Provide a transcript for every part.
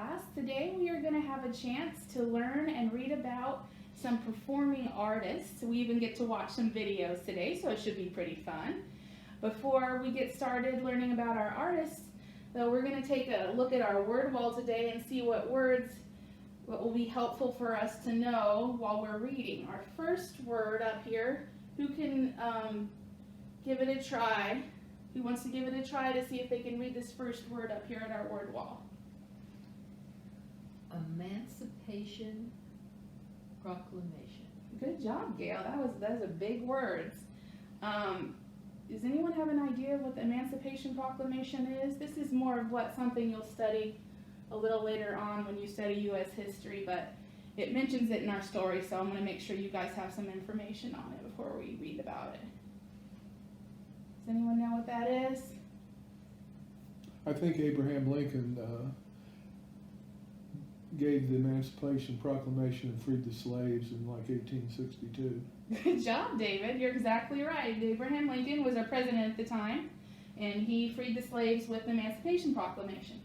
class. Today we are going to have a chance to learn and read about some performing artists. We even get to watch some videos today, so it should be pretty fun. Before we get started learning about our artists, though, we're going to take a look at our word wall today and see what will be helpful for us to know while we're reading. Our first word up here, who can give it a try? Who wants to give it a try to see if they can read this first word up here at our word wall? Emancipation Proclamation. Good job, Gail. Those are big words. Does anyone have an idea of what the Emancipation Proclamation is? This is more of something you'll study a little later on when you study U.S. history, but it mentions it in our story, so I'm going to make sure you guys have some information on it before we read about it. Does anyone know what that is? I think Abraham Lincoln gave the Emancipation Proclamation and freed the slaves in like 1862. Good job, David. You're exactly right. Abraham Lincoln was our president at the time, and he freed the slaves with the Emancipation Proclamation.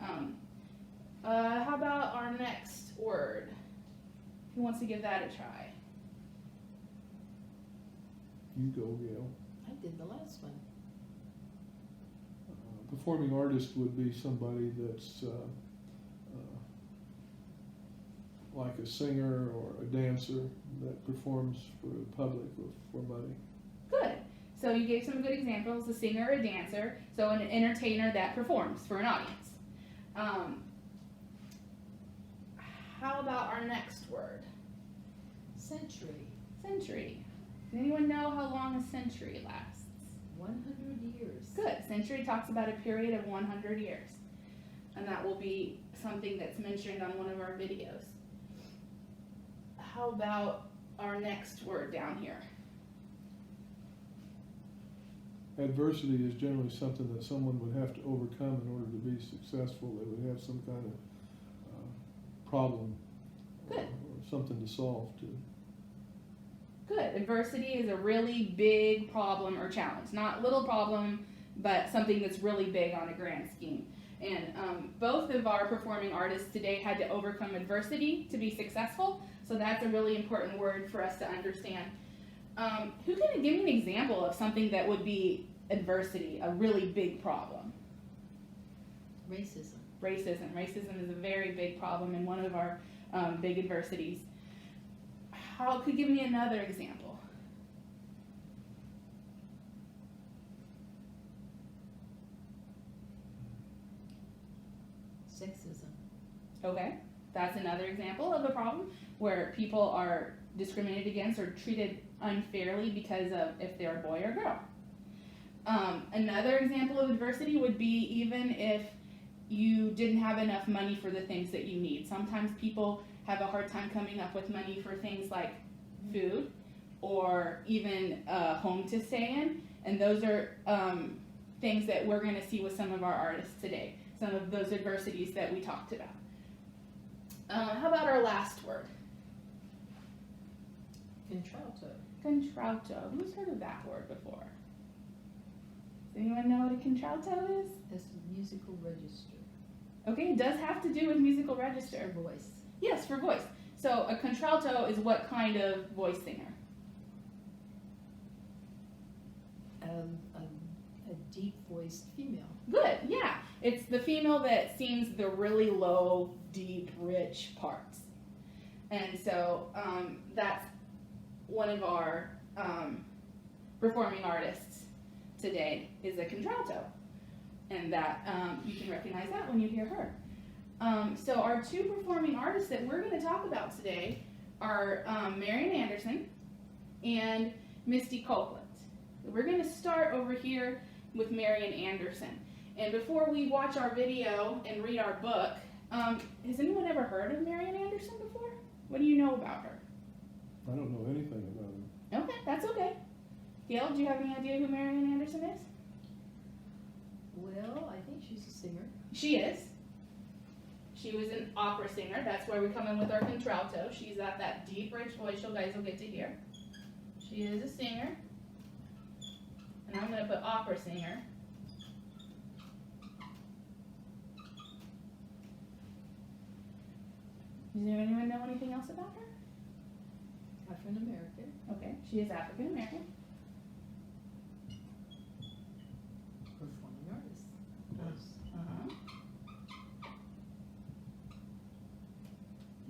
How about our next word? Who wants to give that a try? You go, Gail. I did the last one. Performing artist would be somebody that's like a singer or a dancer that performs for the public or for money. Good. So you gave some good examples, a singer, a dancer, so an entertainer that performs for an audience. How about our next word? Century. Century. Does anyone know how long a century lasts? 100 years. Good. Century talks about a period of 100 years. And that will be something that's mentioned on one of our videos. How about our next word down here? Adversity is generally something that someone would have to overcome in order to be successful. They would have some kind of problem or something to solve too. Good. Adversity is a really big problem or challenge. Not little problem, but something that's really big on a grand scheme. And both of our performing artists today had to overcome adversity to be successful, so that's a really important word for us to understand. Who can give me an example of something that would be adversity, a really big problem? Racism. Racism. Racism is a very big problem and one of our big adversities. Could you give me another example? Sexism. Okay, that's another example of a problem where people are discriminated against or treated unfairly because of if they're a boy or girl. Another example of adversity would be even if you didn't have enough money for the things that you need. Sometimes people have a hard time coming up with money for things like food or even a home to stay in, and those are things that we're going to see with some of our artists today, some of those adversities that we talked about. How about our last word? Contralto. Contralto. Who's heard of that word before? Does anyone know what a contralto is? That's a musical register. Okay, it does have to do with musical register. For voice. Yes, for voice. So a contralto is what kind of voice singer? A deep-voiced female. Good, yeah. It's the female that sings the really low, deep, rich parts. And so that's one of our performing artists today is a contralto. And that you can recognize that when you hear her. So our two performing artists that we're going to talk about today are Marian Anderson and Misty Copeland. We're going to start over here with Marian Anderson. And before we watch our video and read our book, has anyone ever heard of Marian Anderson before? What do you know about her? I don't know anything about her. Okay, that's okay. Gail, do you have any idea who Marian Anderson is? Well, I think she's a singer. She is. She was an opera singer. That's where we come in with our contralto. She's got that deep, rich voice you guys will get to hear. She is a singer. And I'm going to put opera singer. Does anyone know anything else about her? African American. Okay, she is African American. Performing artist. Uh-huh.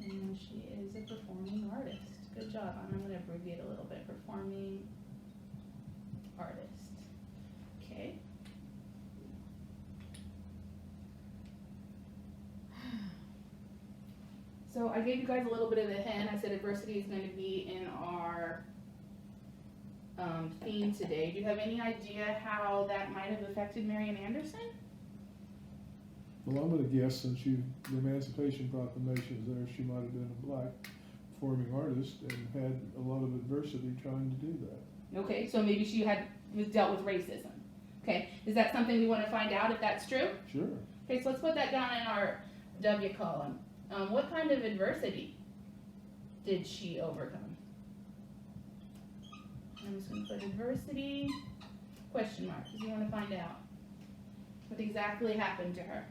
And she is a performing artist. Good job. I'm gonna abbreviate a little bit. Performing artist. Okay. So I gave you guys a little bit of a hint. I said adversity is going to be in our theme today. Do you have any idea how that might have affected Marian Anderson? Well, I'm gonna guess since the Emancipation Proclamation is there, she might have been a black performing artist and had a lot of adversity trying to do that. Okay, so maybe she was dealt with racism. Okay, is that something we want to find out if that's true? Sure. Okay, so let's put that down in our W column. What kind of adversity did she overcome? I'm just going to put adversity, question mark, because we want to find out what exactly happened to her.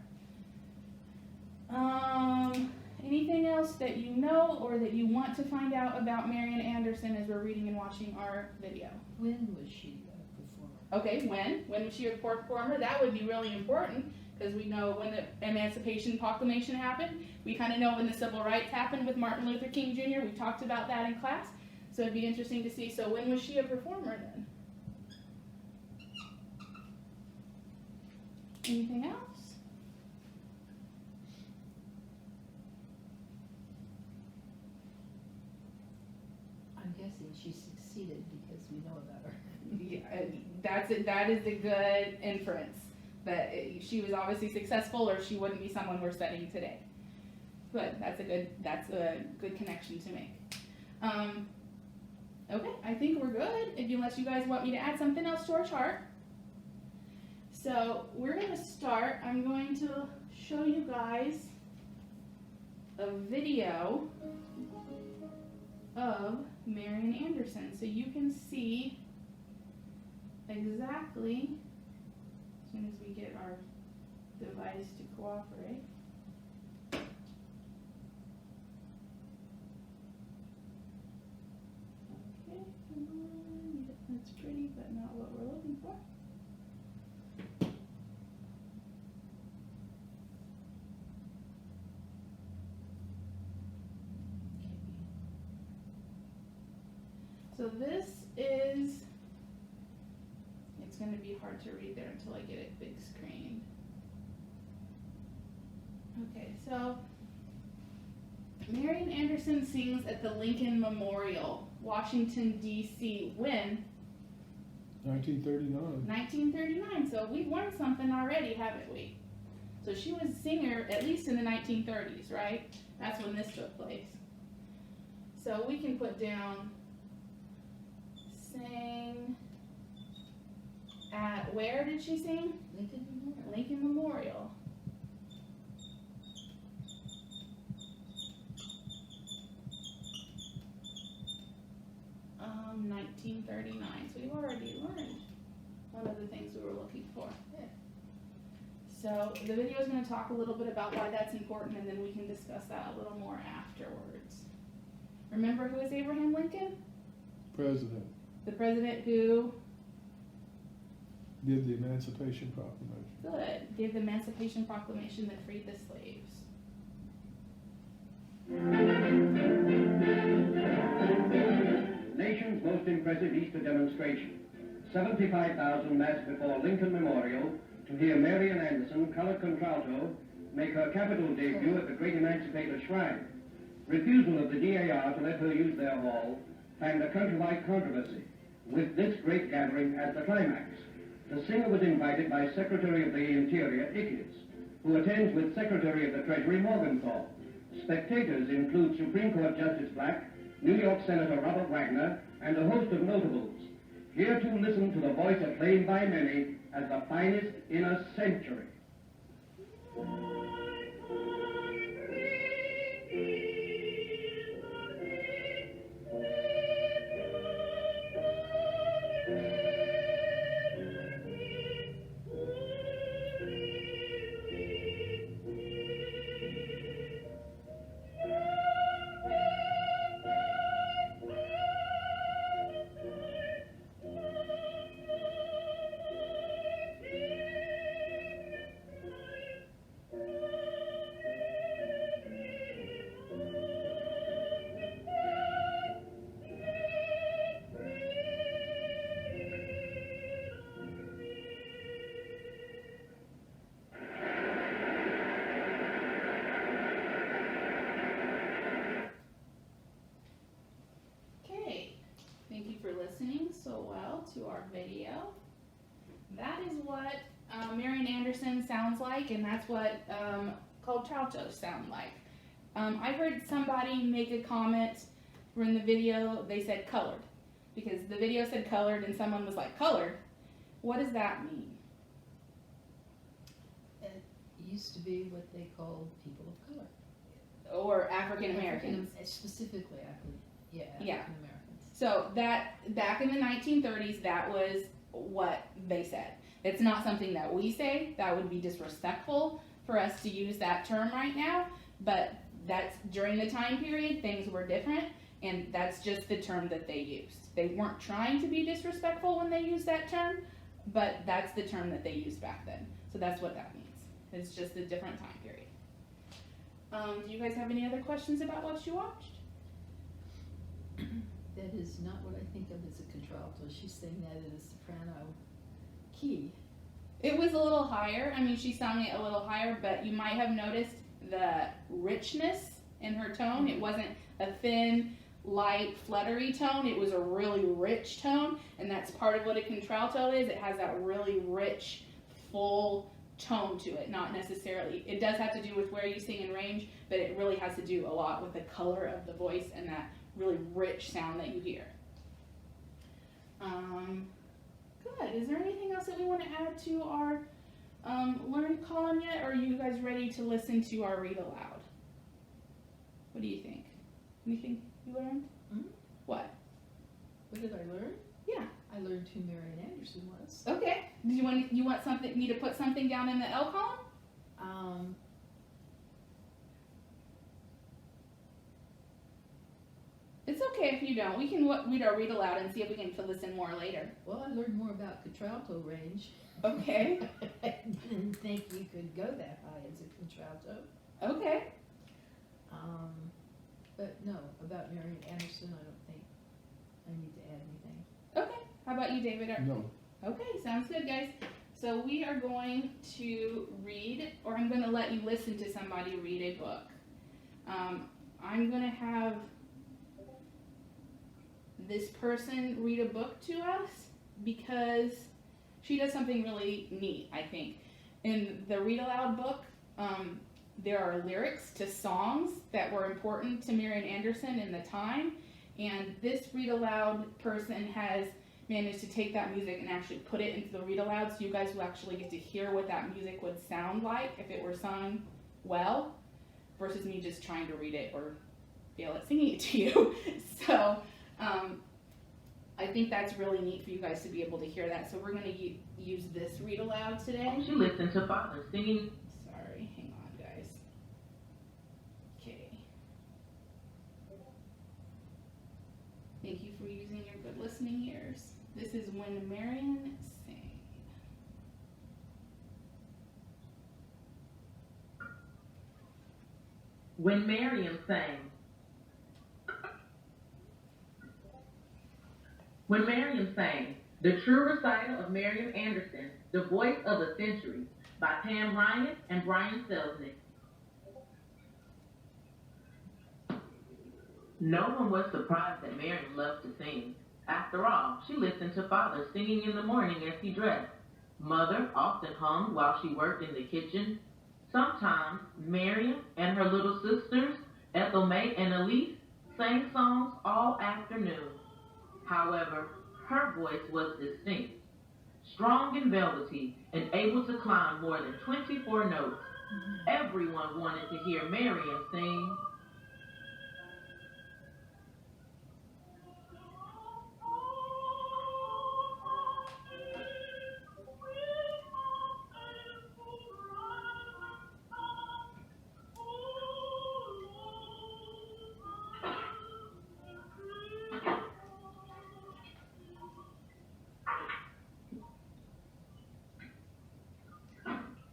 Anything else that you know or that you want to find out about Marian Anderson as we're reading and watching our video? When was she a performer? Okay, when was she a performer? That would be really important because we know when the Emancipation Proclamation happened. We kind of know when the civil rights happened with Martin Luther King Jr. We talked about that in class. So it'd be interesting to see. So when was she a performer then? Anything else? I'm guessing she succeeded because we know about her. Yeah, that is a good inference. That she was obviously successful or she wouldn't be someone we're studying today. Good, that's a good connection to make. Okay, I think we're good, unless you guys want me to add something else to our chart. So we're gonna start, I'm going to show you guys a video of Marian Anderson so you can see exactly, as soon as we get our device to cooperate. Okay, come on, that's pretty, but not what we're looking for. So this is, it's going to be hard to read there until I get it big screen. Okay, so Marian Anderson sings at the Lincoln Memorial, Washington, D.C. when? 1939. 1939. So we've learned something already, haven't we? So she was a singer at least in the 1930s, right? That's when this took place. So we can put down sang at, where did she sing? Lincoln Memorial. Lincoln Memorial. Um, 1939. So we've already learned one of the things we were looking for. Yeah. So the video is going to talk a little bit about why that's important, and then we can discuss that a little more afterwards. Remember who is Abraham Lincoln? President The president who, did the Emancipation Proclamation. good, gave the Emancipation Proclamation that freed the slaves. Nation's most impressive Easter demonstration. 75,000 massed before Lincoln Memorial to hear Marian Anderson, colored contralto, make her capital debut at the Great Emancipator Shrine. Refusal of the DAR to let her use their hall fanned a countrywide controversy, with this great gathering as the climax. The singer was invited by Secretary of the Interior, Ickes, who attends with Secretary of the Treasury, Morgenthau. Spectators include Supreme Court Justice Black, New York Senator Robert Wagner, and a host of notables. Here to listen to the voice acclaimed by many as the finest in a century. real well to our video. That is what Marian Anderson sounds like, and that's what contraltos sound like. I heard somebody make a comment in the video, they said colored, because the video said colored and someone was like, colored? What does that mean? It used to be what they called people of color. Or African Americans. Specifically, Yeah. African Americans. So that, back in the 1930s, that was what they said. It's not something that we say. That would be disrespectful for us to use that term right now, but that's during the time period, things were different, and that's just the term that they used. They weren't trying to be disrespectful when they used that term, but that's the term that they used back then. So that's what that means. It's just a different time period. Do you guys have any other questions about what you watched? That is not what I think of as a contralto. She's saying that in a soprano key. It was a little higher. I mean, she sung it a little higher, but you might have noticed the richness in her tone. It wasn't a thin, light, fluttery tone. It was a really rich tone, and that's part of what a contralto is. It has that really rich, full tone to it. Not necessarily. It does have to do with where you sing in range, but it really has to do a lot with the color of the voice and that really rich sound that you hear. Good. Is there anything else that we want to add to our learn column yet, or are you guys ready to listen to our read aloud? What do you think? Anything you learned? Mhm. What? What did I learn? Yeah. I learned who Marian Anderson was. Okay. Do you want something? Me to put something down in the L column? It's okay if you don't. We can read our read aloud and see if we can listen more later. Well, I learned more about contralto range. Okay. I didn't think you could go that high as a contralto. Okay. But no, about Marian Anderson, I don't think I need to add anything. Okay. How about you, David? No. Okay, sounds good, guys. So we are going to read, or I'm going to let you listen to somebody read a book. I'm going to have this person read a book to us because she does something really neat, I think. In the read aloud book, there are lyrics to songs that were important to Marian Anderson in the time, and this read aloud person has managed to take that music and actually put it into the read aloud, so you guys will actually get to hear what that music would sound like if it were sung well, versus me just trying to read it or fail at singing it to you. So I think that's really neat for you guys to be able to hear that. So we're going to use this read aloud today. She listened to father singing. Sorry, hang on, guys. Okay. Thank you for using your good listening ears. This is When Marian Sang. When Mariam sang. When Mariam sang, the true recital of Marian Anderson, the voice of the century, by Pam Bryant and Brian Selznick. No one was surprised that Mariam loved to sing. After all, she listened to father singing in the morning as he dressed. Mother often hummed while she worked in the kitchen. Sometimes Mariam and her little sisters, Ethel May and Elise, sang songs all afternoon. However, her voice was distinct, strong and velvety, and able to climb more than 24 notes. Everyone wanted to hear Mariam sing.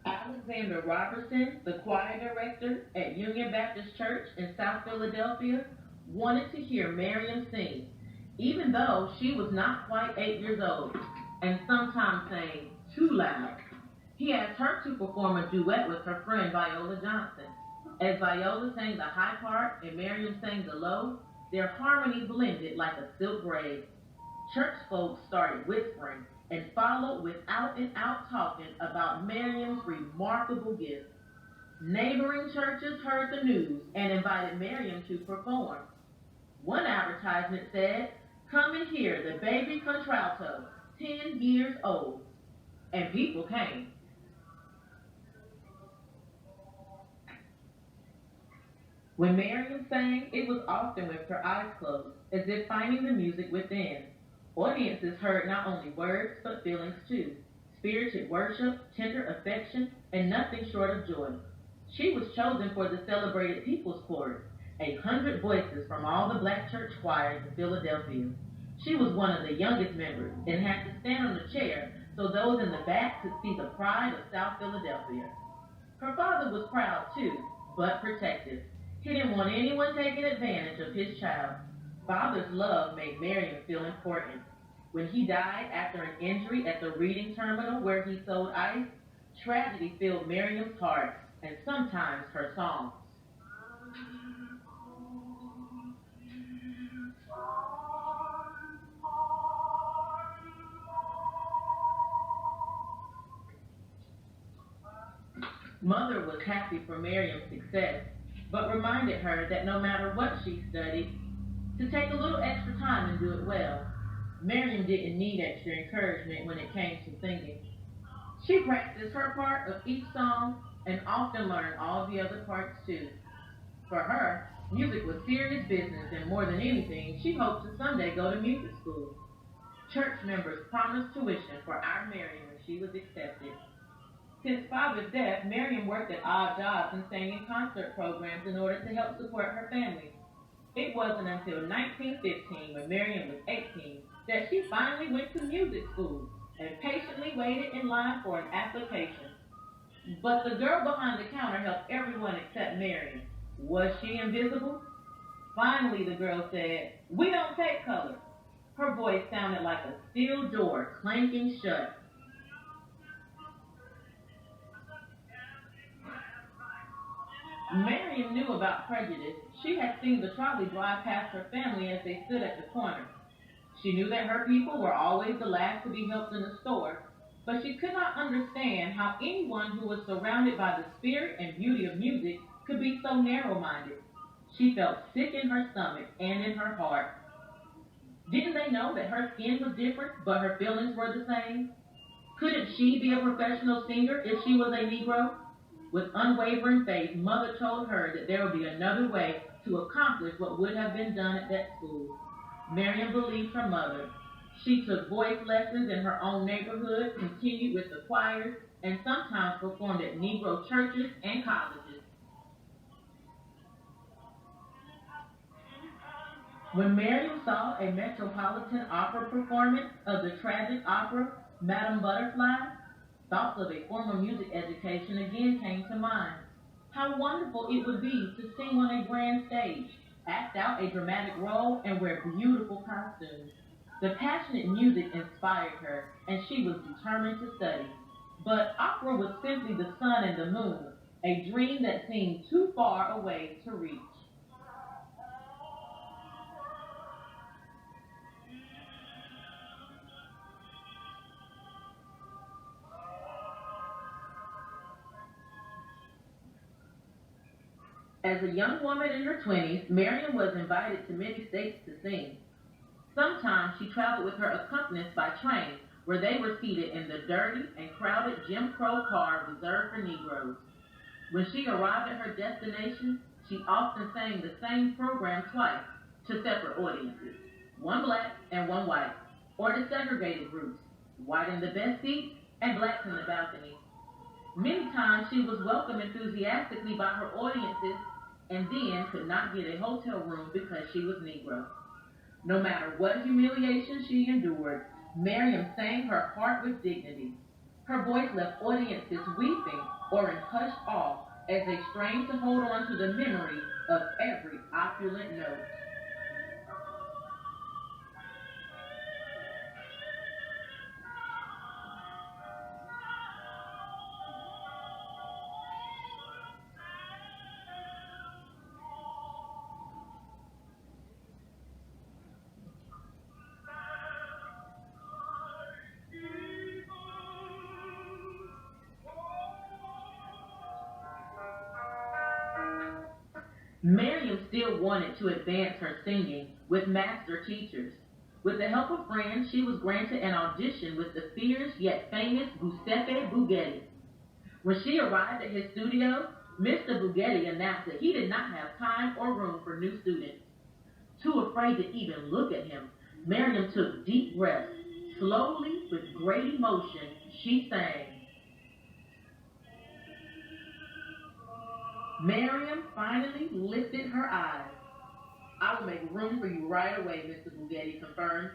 Alexander Robertson, the choir director at Union Baptist Church in South Philadelphia, wanted to hear Mariam sing, even though she was not quite 8 years old, and sometimes sang too loud. He asked her to perform a duet with her friend Viola Johnson. As Viola sang the high part and Mariam sang the low, their harmony blended like a silk braid. Church folks started whispering and followed with out and out talking about Miriam's remarkable gift. Neighboring churches heard the news and invited Miriam to perform. One advertisement said, "Come and hear the baby contralto, 10 years old." And people came. When Miriam sang, it was often with her eyes closed, as if finding the music within. Audiences heard not only words, but feelings too. Spirited worship, tender affection, and nothing short of joy. She was chosen for the celebrated People's Chorus, 100 voices from all the black church choirs in Philadelphia. She was one of the youngest members and had to stand on a chair so those in the back could see the pride of South Philadelphia. Her father was proud too, but protective. He didn't want anyone taking advantage of his child. Father's love made Miriam feel important. When he died after an injury at the reading terminal where he sold ice, tragedy filled Miriam's heart and sometimes her songs. Mother was happy for Miriam's success, but reminded her that no matter what she studied, to take a little extra time and do it well. Miriam didn't need extra encouragement when it came to singing. She practiced her part of each song and often learned all the other parts too. For her, music was serious business, and more than anything, she hoped to someday go to music school. Church members promised tuition for our Miriam when she was accepted. Since father's death, Miriam worked at odd jobs and sang in concert programs in order to help support her family. It wasn't until 1915, when Miriam was 18, that she finally went to music school and patiently waited in line for an application. But the girl behind the counter helped everyone except Miriam. Was she invisible? Finally, the girl said, "We don't take color." Her voice sounded like a steel door clanking shut. Miriam knew about prejudice. She had seen the trolley drive past her family as they stood at the corner. She knew that her people were always the last to be helped in the store, but she could not understand how anyone who was surrounded by the spirit and beauty of music could be so narrow-minded. She felt sick in her stomach and in her heart. Didn't they know that her skin was different, but her feelings were the same? Couldn't she be a professional singer if she was a Negro? With unwavering faith, Mother told her that there would be another way to accomplish what would have been done at that school. Miriam believed her mother. She took voice lessons in her own neighborhood, continued with the choirs, and sometimes performed at Negro churches and colleges. When Miriam saw a Metropolitan Opera performance of the tragic opera Madame Butterfly, thoughts of a former music education again came to mind. How wonderful it would be to sing on a grand stage, act out a dramatic role, and wear beautiful costumes. The passionate music inspired her, and she was determined to study. But opera was simply the sun and the moon, a dream that seemed too far away to reach. As a young woman in her 20s, Miriam was invited to many states to sing. Sometimes she traveled with her accompanist by train, where they were seated in the dirty and crowded Jim Crow car reserved for Negroes. When she arrived at her destination, she often sang the same program twice to separate audiences, one black and one white, or to segregated groups, white in the best seats and blacks in the balcony. Many times she was welcomed enthusiastically by her audiences and then could not get a hotel room because she was Negro. No matter what humiliation she endured, Miriam sang her heart with dignity. Her voice left audiences weeping or in hushed awe as they strained to hold on to the memory of every opulent note. Miriam still wanted to advance her singing with master teachers. With the help of friends, she was granted an audition with the fierce yet famous Giuseppe Buggetti. When she arrived at his studio, Mr. Buggetti announced that he did not have time or room for new students. Too afraid to even look at him, Miriam took deep breaths. Slowly, with great emotion, she sang. Miriam finally lifted her eyes. "I will make room for you right away," Mr. Buggetti confirmed,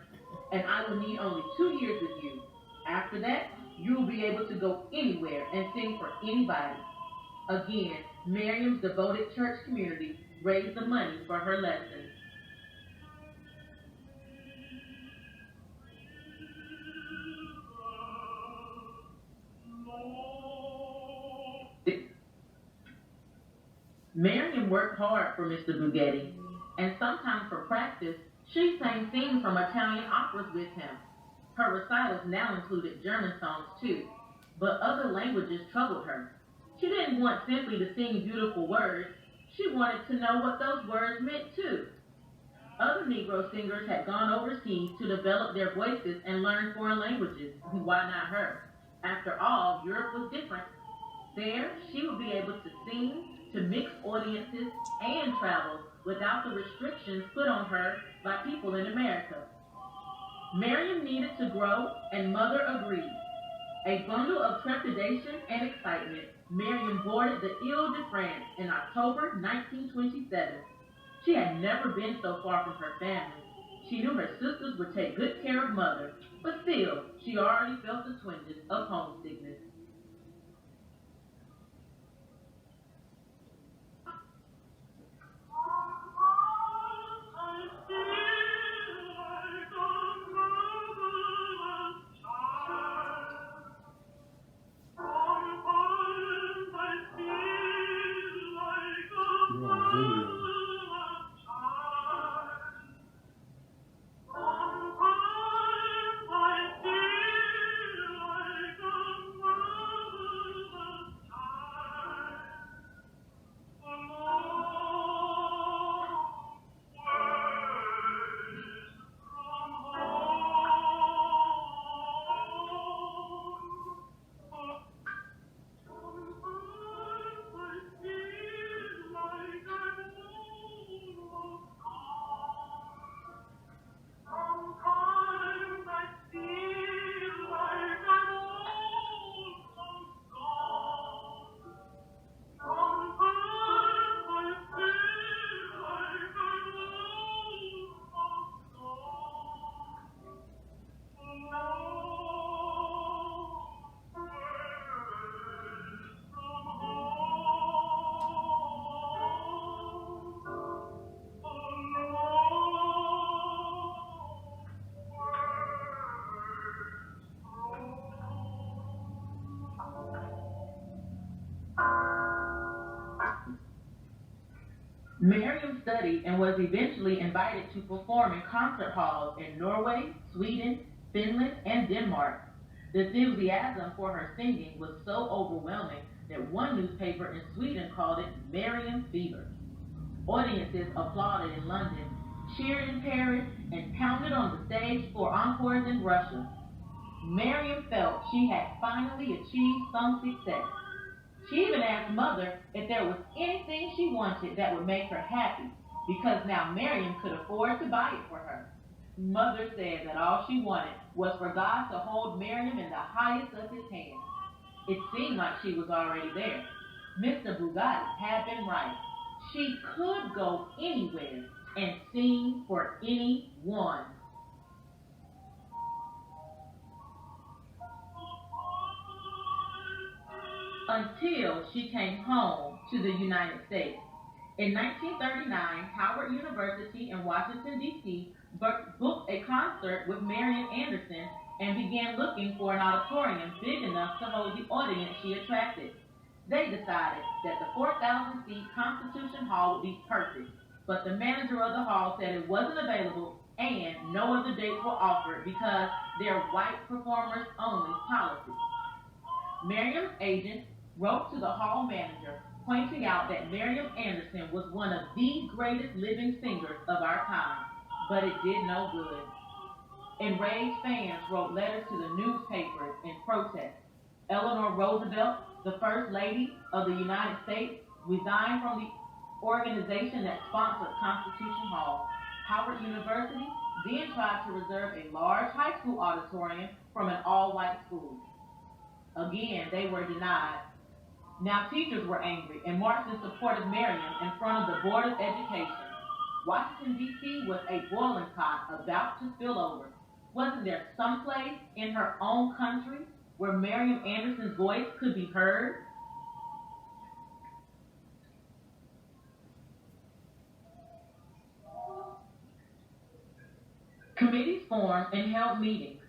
"and I will need only 2 years with you. After that, you will be able to go anywhere and sing for anybody." Again, Miriam's devoted church community raised the money for her lessons. Miriam worked hard for Mr. Buggetti, and sometimes for practice, she sang scenes from Italian operas with him. Her recitals now included German songs too, but other languages troubled her. She didn't want simply to sing beautiful words, she wanted to know what those words meant too. Other Negro singers had gone overseas to develop their voices and learn foreign languages. Why not her? After all, Europe was different. There, she would be able to sing to mixed audiences and travel without the restrictions put on her by people in America. Miriam needed to grow, and Mother agreed. A bundle of trepidation and excitement, Miriam boarded the Ile-de-France in October 1927. She had never been so far from her family. She knew her sisters would take good care of Mother, but still, she already felt the twinges of homesickness. You're on video. Miriam studied and was eventually invited to perform in concert halls in Norway, Sweden, Finland, and Denmark. The enthusiasm for her singing was so overwhelming that one newspaper in Sweden called it Miriam Fever. Audiences applauded in London, cheered in Paris, and pounded on the stage for encores in Russia. Miriam felt she had finally achieved some success. She even asked Mother if there was anything she wanted that would make her happy, because now Miriam could afford to buy it for her. Mother said that all she wanted was for God to hold Miriam in the highest of his hands. It seemed like she was already there. Mr. Bugatti had been right. She could go anywhere and sing for anyone. Until she came home to the United States. In 1939, Howard University in Washington, D.C. booked a concert with Marian Anderson and began looking for an auditorium big enough to hold the audience she attracted. They decided that the 4,000-seat Constitution Hall would be perfect, but the manager of the hall said it wasn't available and no other dates were offered because they're white performers only policy. Miriam's agent wrote to the hall manager, pointing out that Marian Anderson was one one of the greatest living singers of our time, but it did no good. Enraged fans wrote letters to the newspapers in protest. Eleanor Roosevelt, the First Lady of the United States, resigned from the organization that sponsored Constitution Hall. Howard University then tried to reserve a large high school auditorium from an all-white school. Again, they were denied. Now teachers were angry and marched in support of Miriam in front of the Board of Education. Washington, D.C. was a boiling pot about to spill over. Wasn't there some place in her own country where Miriam Anderson's voice could be heard? Committees formed and held meetings.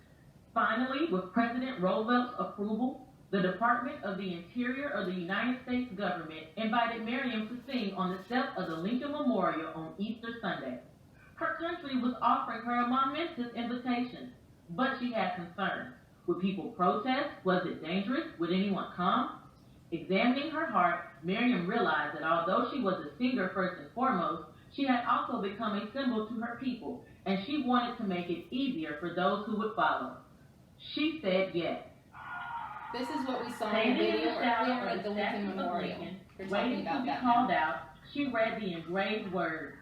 Finally, with President Roosevelt's approval, the Department of the Interior of the United States government invited Miriam to sing on the steps of the Lincoln Memorial on Easter Sunday. Her country was offering her a momentous invitation, but she had concerns. Would people protest? Was it dangerous? Would anyone come? Examining her heart, Miriam realized that although she was a singer first and foremost, she had also become a symbol to her people, and she wanted to make it easier for those who would follow. She said yes. This is what we saw in Standing the in video the shadow earlier of at the the Lincoln statue of Memorial. Lincoln, We're talking waiting to about be that called now. out, she read the engraved words,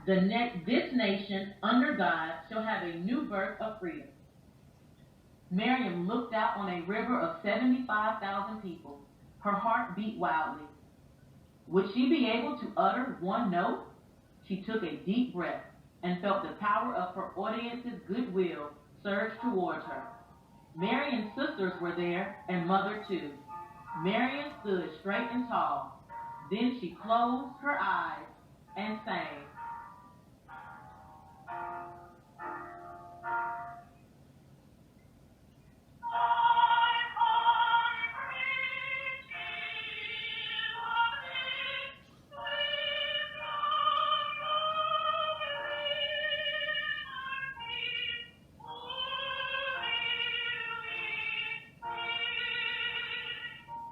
this nation, under God, shall have a new birth of freedom. Miriam looked out on a river of 75,000 people. Her heart beat wildly. Would she be able to utter one note? She took a deep breath and felt the power of her audience's goodwill surge towards her. Miriam's sisters were there, and Mother too. Miriam stood straight and tall. Then she closed her eyes and sang.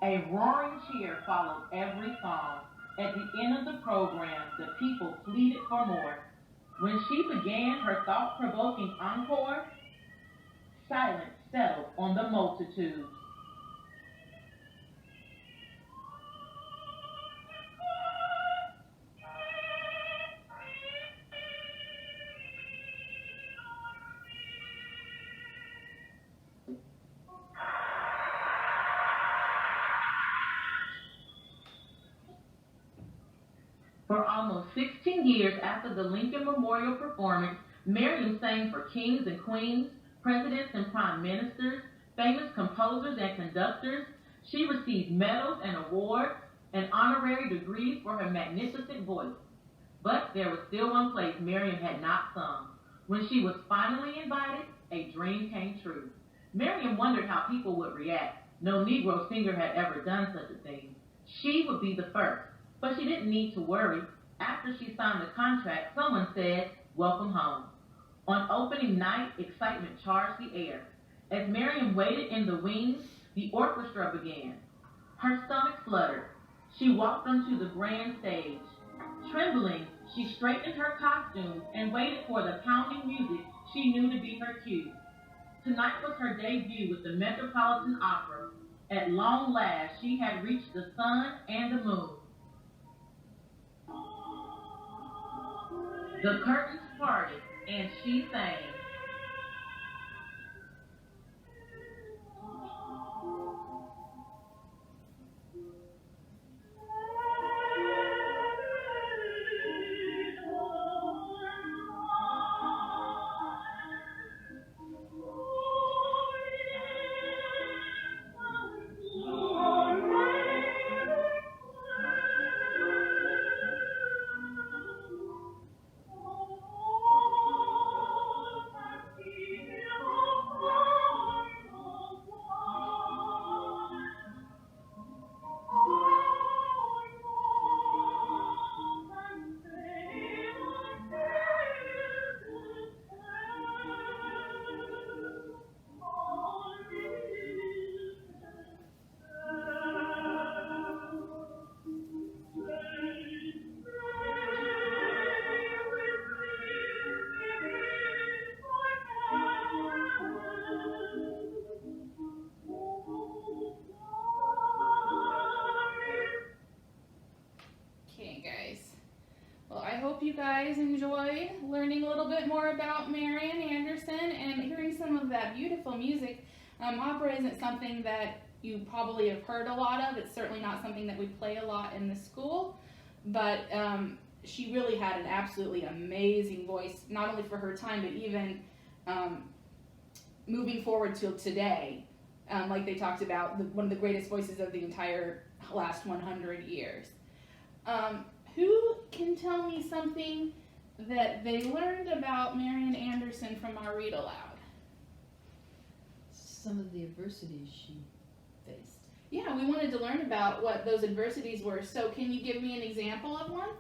A roaring cheer followed every song. At the end of the program, the people pleaded for more. When she began her thought-provoking encore, silence settled on the multitude. For almost 16 years after the Lincoln Memorial performance, Miriam sang for kings and queens, presidents and prime ministers, famous composers and conductors. She received medals and awards and honorary degrees for her magnificent voice. But there was still one place Miriam had not sung. When she was finally invited, a dream came true. Miriam wondered how people would react. No Negro singer had ever done such a thing. She would be the first. But she didn't need to worry. After she signed the contract, someone said, "Welcome home." On opening night, excitement charged the air. As Miriam waited in the wings, the orchestra began. Her stomach fluttered. She walked onto the grand stage. Trembling, she straightened her costume and waited for the pounding music she knew to be her cue. Tonight was her debut with the Metropolitan Opera. At long last, she had reached the sun and the moon. The curtains parted, and she sang. you guys enjoyed learning a little bit more about Marian Anderson and hearing some of that beautiful music. Opera isn't something that you probably have heard a lot of. It's certainly not something that we play a lot in the school, but she really had an absolutely amazing voice, not only for her time, but even moving forward till today. Like they talked about, one of the greatest voices of the entire last 100 years. Who can tell me something that they learned about Marian Anderson from our read aloud? Some of the adversities she faced. Yeah, we wanted to learn about what those adversities were. So can you give me an example of one?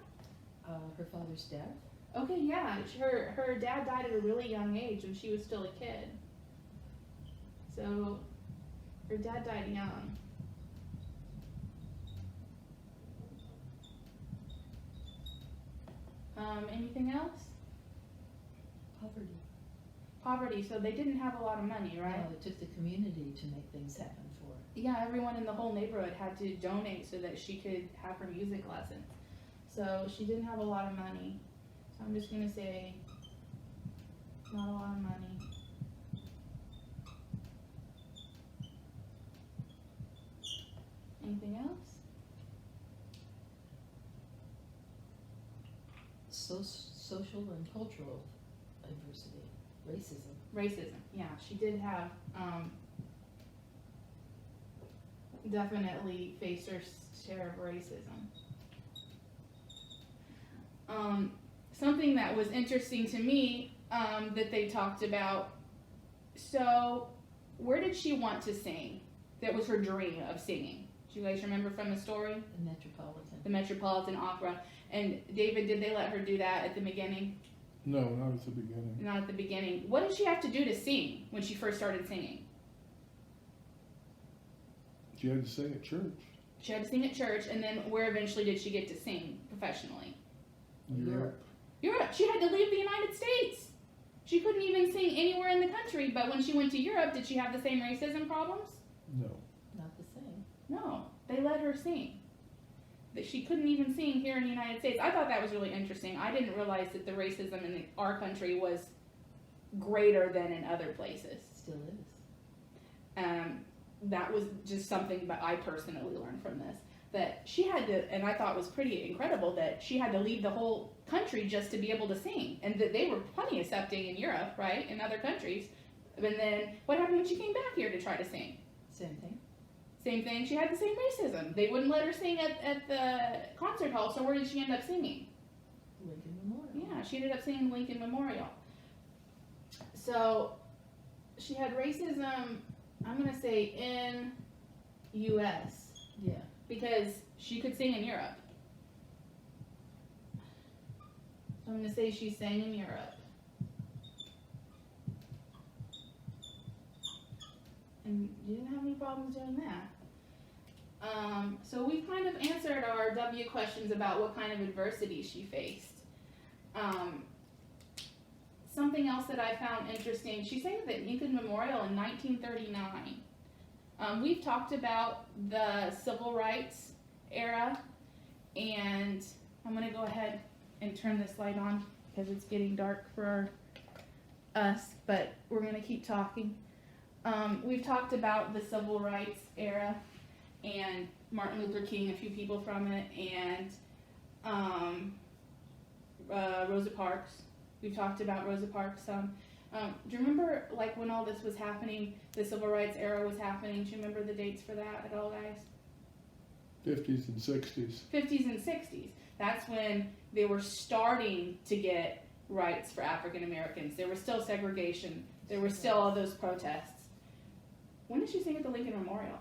Her father's death. Okay, yeah, her dad died at a really young age when she was still a kid. So her dad died young. Anything else? Poverty. Poverty, so they didn't have a lot of money, right? It took the community to make things happen for her. Yeah, everyone in the whole neighborhood had to donate so that she could have her music lessons. So she didn't have a lot of money. So I'm just gonna say, not a lot of money. Anything else? Social and cultural adversity. Racism. Racism, yeah, she did have, definitely faced her share of racism. Something that was interesting to me, that they talked about, so where did she want to sing? That was her dream of singing. Do you guys remember from the story? The Metropolitan. The Metropolitan Opera. And David, did they let her do that at the beginning? No, not at the beginning. Not at the beginning. What did she have to do to sing when she first started singing? She had to sing at church. She had to sing at church, and then where eventually did she get to sing professionally? Europe. Europe. She had to leave the United States. She couldn't even sing anywhere in the country, but when she went to Europe, did she have the same racism problems? No. Not the same. No. They let her sing. That she couldn't even sing here in the United States. I thought that was really interesting. I didn't realize that the racism in our country was greater than in other places. Still is. That was just something that I personally learned from this. That she had to, and I thought was pretty incredible, that she had to leave the whole country just to be able to sing. And that they were plenty accepting in Europe, right, in other countries. And then what happened when she came back here to try to sing? Same thing. Same thing, she had the same racism. They wouldn't let her sing at the concert hall, so where did she end up singing? Lincoln Memorial. Yeah, she ended up singing Lincoln Memorial. So, she had racism, I'm gonna say, in U.S. Yeah. because she could sing in Europe. So I'm gonna say she sang in Europe. And you didn't have any problems doing that. So we've kind of answered our W questions about what kind of adversity she faced. Something else that I found interesting, she sang at the Lincoln Memorial in 1939. We've talked about the civil rights era, and I'm gonna go ahead and turn this light on because it's getting dark for us, but we're gonna keep talking. We've talked about the civil rights era and Martin Luther King, a few people from it, and Rosa Parks. We've talked about Rosa Parks some. Do you remember, like, when all this was happening, the civil rights era was happening? Do you remember the dates for that at all, guys? 50s and 60s. 50s and 60s. That's when they were starting to get rights for African Americans. There was still segregation. There were still all those protests. When did she sing at the Lincoln Memorial?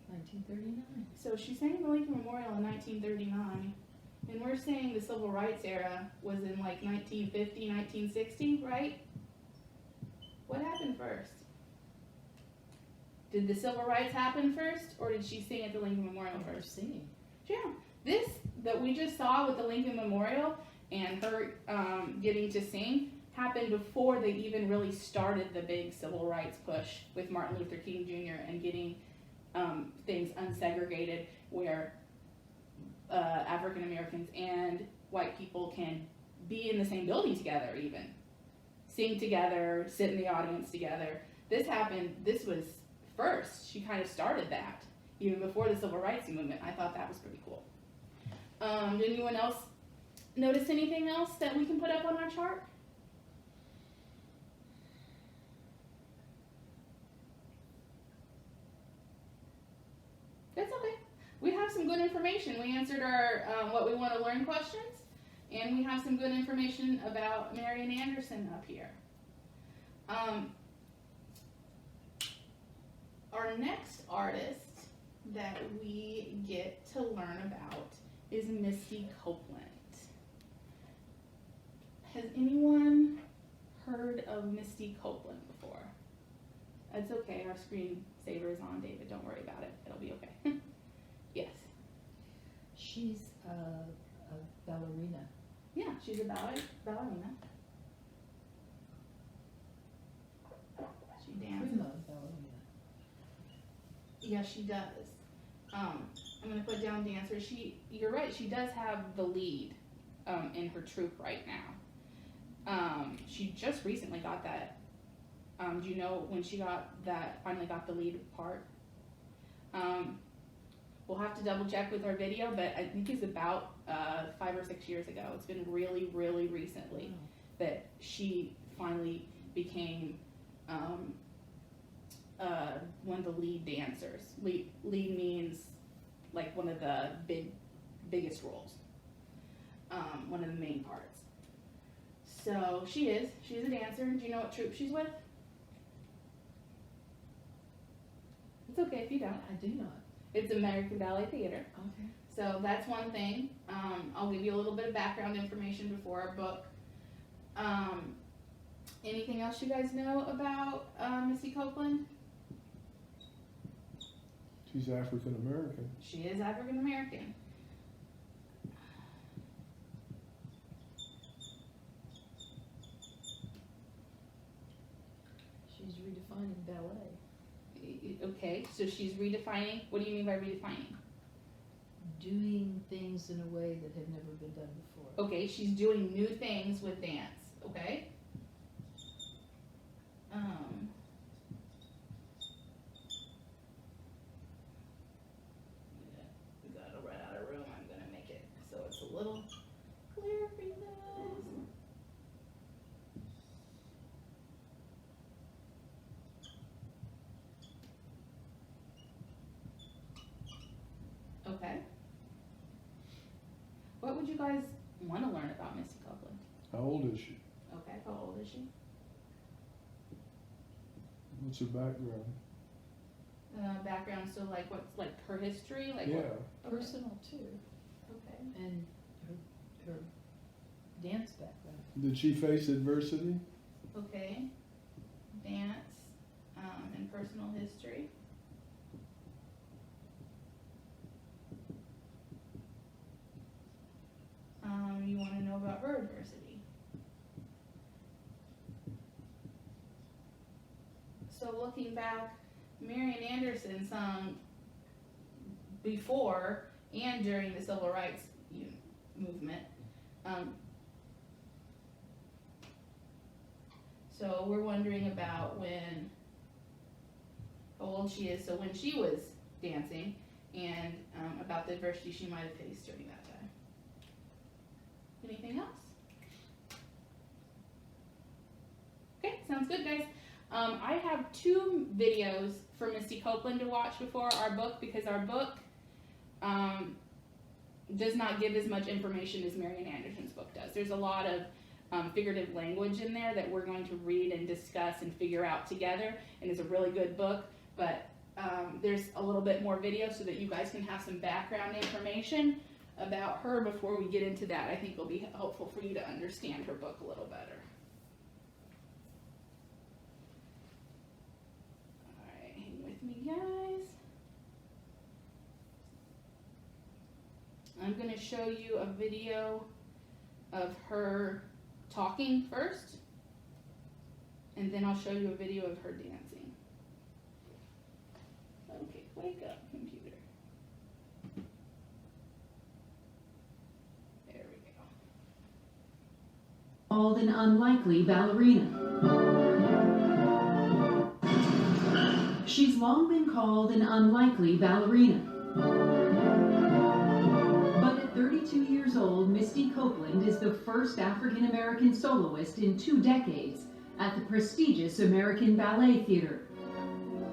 1939. So she sang at the Lincoln Memorial in 1939. And we're saying the civil rights era was in like 1950, 1960, right? What happened first? Did the civil rights happen first, or did she sing at the Lincoln Memorial Her first? singing. Yeah, this that we just saw with the Lincoln Memorial and her getting to sing happened before they even really started the big civil rights push with Martin Luther King Jr. and getting things unsegregated, where African Americans and white people can be in the same building together, even sing together, sit in the audience together. This was first. She kind of started that even before the civil rights movement. I thought that was pretty cool. Did anyone else notice anything else that we can put up on our chart? That's okay. We have some good information. We answered our what we want to learn questions, and we have some good information about Marian Anderson up here. Our next artist that we get to learn about is Misty Copeland. Has anyone heard of Misty Copeland before? It's okay, our screensaver is on, David, don't worry about it, it'll be okay. Yes. She's a ballerina. Yeah, she's a ballerina. She dances. Prima ballerina. Yeah, she does. I'm gonna put down dancer. You're right, she does have the lead in her troupe right now. She just recently got that. Do you know when she finally got the lead part? We'll have to double check with her video, but I think it's about 5 or 6 years ago. It's been really, really recently that she finally became one of the lead dancers. Lead means like one of the biggest roles, one of the main parts. So she's a dancer. Do you know what troupe she's with? It's okay if you don't. I do not. It's American Ballet Theater. Okay. So that's one thing. I'll give you a little bit of background information before our book. Anything else you guys know about Misty Copeland? She's African American. She is African American. She's redefining ballet. Okay, so she's redefining. What do you mean by redefining? Doing things in a way that have never been done before. Okay, she's doing new things with dance. Okay. We gotta run out of room. I'm gonna make it so it's a little clear for you guys. Okay. What would you guys want to learn about Misty Copeland? How old is she? Okay, how old is she? What's her background? Background, so like what's like her history? Like Yeah, what? Personal too, Okay. and her dance background. did she face adversity? Okay. Dance, and personal history. You want to know about her adversity. So looking back, Marian Anderson sung before and during the civil rights movement. So we're wondering about how old she is, so when she was dancing, and about the adversity she might have faced during that time. Anything else? Okay, sounds good, guys. I have 2 videos for Misty Copeland to watch before our book, because our book does not give as much information as Marian Anderson's book does. There's a lot of figurative language in there that we're going to read and discuss and figure out together, and it's a really good book, but there's a little bit more video so that you guys can have some background information about her before we get into that. I think it'll be helpful for you to understand her book a little better. Alright, hang with me, guys. I'm going to show you a video of her talking first, and then I'll show you a video of her dancing. Okay, wake up, computer. called an unlikely ballerina. She's long been called an unlikely ballerina. But at 32 years old, Misty Copeland is the first African American soloist in 2 decades at the prestigious American Ballet Theater.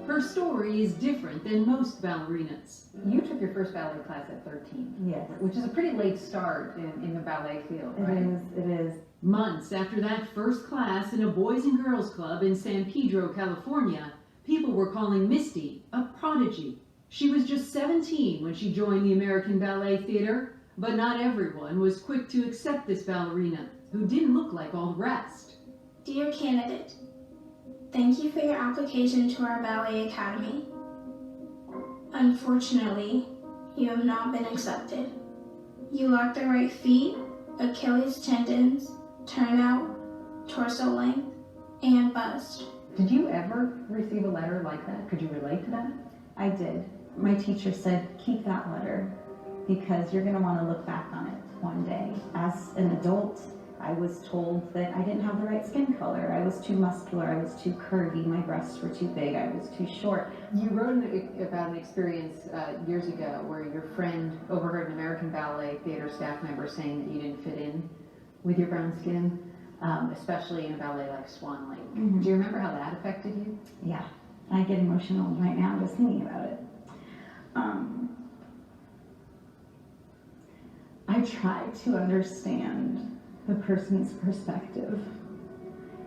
Her story is different than most ballerinas. You took your first ballet class at 13. Yes. Which is a pretty late start in the ballet field, right? It is. Months after that first class in a Boys and Girls Club in San Pedro, California, people were calling Misty a prodigy. She was just 17 when she joined the American Ballet Theater, but not everyone was quick to accept this ballerina, who didn't look like all the rest. Dear candidate, thank you for your application to our ballet academy. Unfortunately, you have not been accepted. You lack the right feet, Achilles tendons, turnout, torso length, and bust. Did you ever receive a letter like that? Could you relate to that? I did. My teacher said, keep that letter because you're going to want to look back on it one day. As an adult, I was told that I didn't have the right skin color. I was too muscular. I was too curvy. My breasts were too big. I was too short. You wrote about an experience years ago where your friend overheard an American Ballet Theater staff member saying that you didn't fit in with your brown skin, especially in a ballet like Swan Lake. Mhm. Do you remember how that affected you? Yeah, I get emotional right now just thinking about it. I try to understand the person's perspective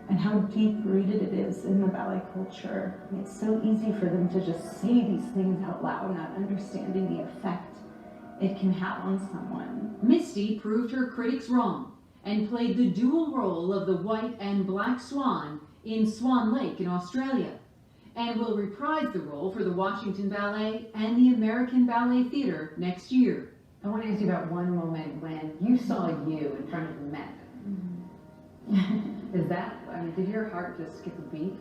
and how deep-rooted it is in the ballet culture. It's so easy for them to just say these things out loud, not understanding the effect it can have on someone. Misty proved her critics wrong and played the dual role of the white and black swan in Swan Lake in Australia, and will reprise the role for the Washington Ballet and the American Ballet Theater next year. I want to ask you about one moment when you saw you in front of the Met. Is that, I mean, did your heart just skip a beat?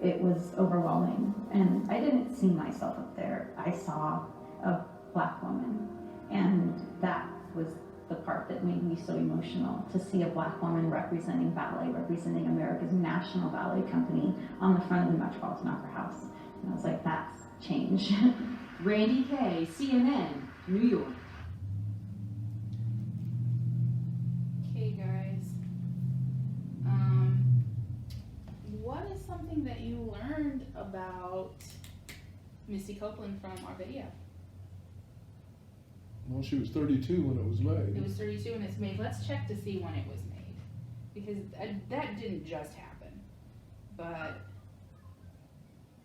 It was overwhelming, and I didn't see myself up there. I saw a black woman, and that was the part that made me so emotional, to see a black woman representing ballet, representing America's National Ballet Company on the front of the Metropolitan Opera House. And I was like, that's change. Randy Kay, CNN, New York. Okay, guys. What is something that you learned about Misty Copeland from our video? Well, she was 32 when it was made. It was 32 when it's made. Let's check to see when it was made, because that didn't just happen. But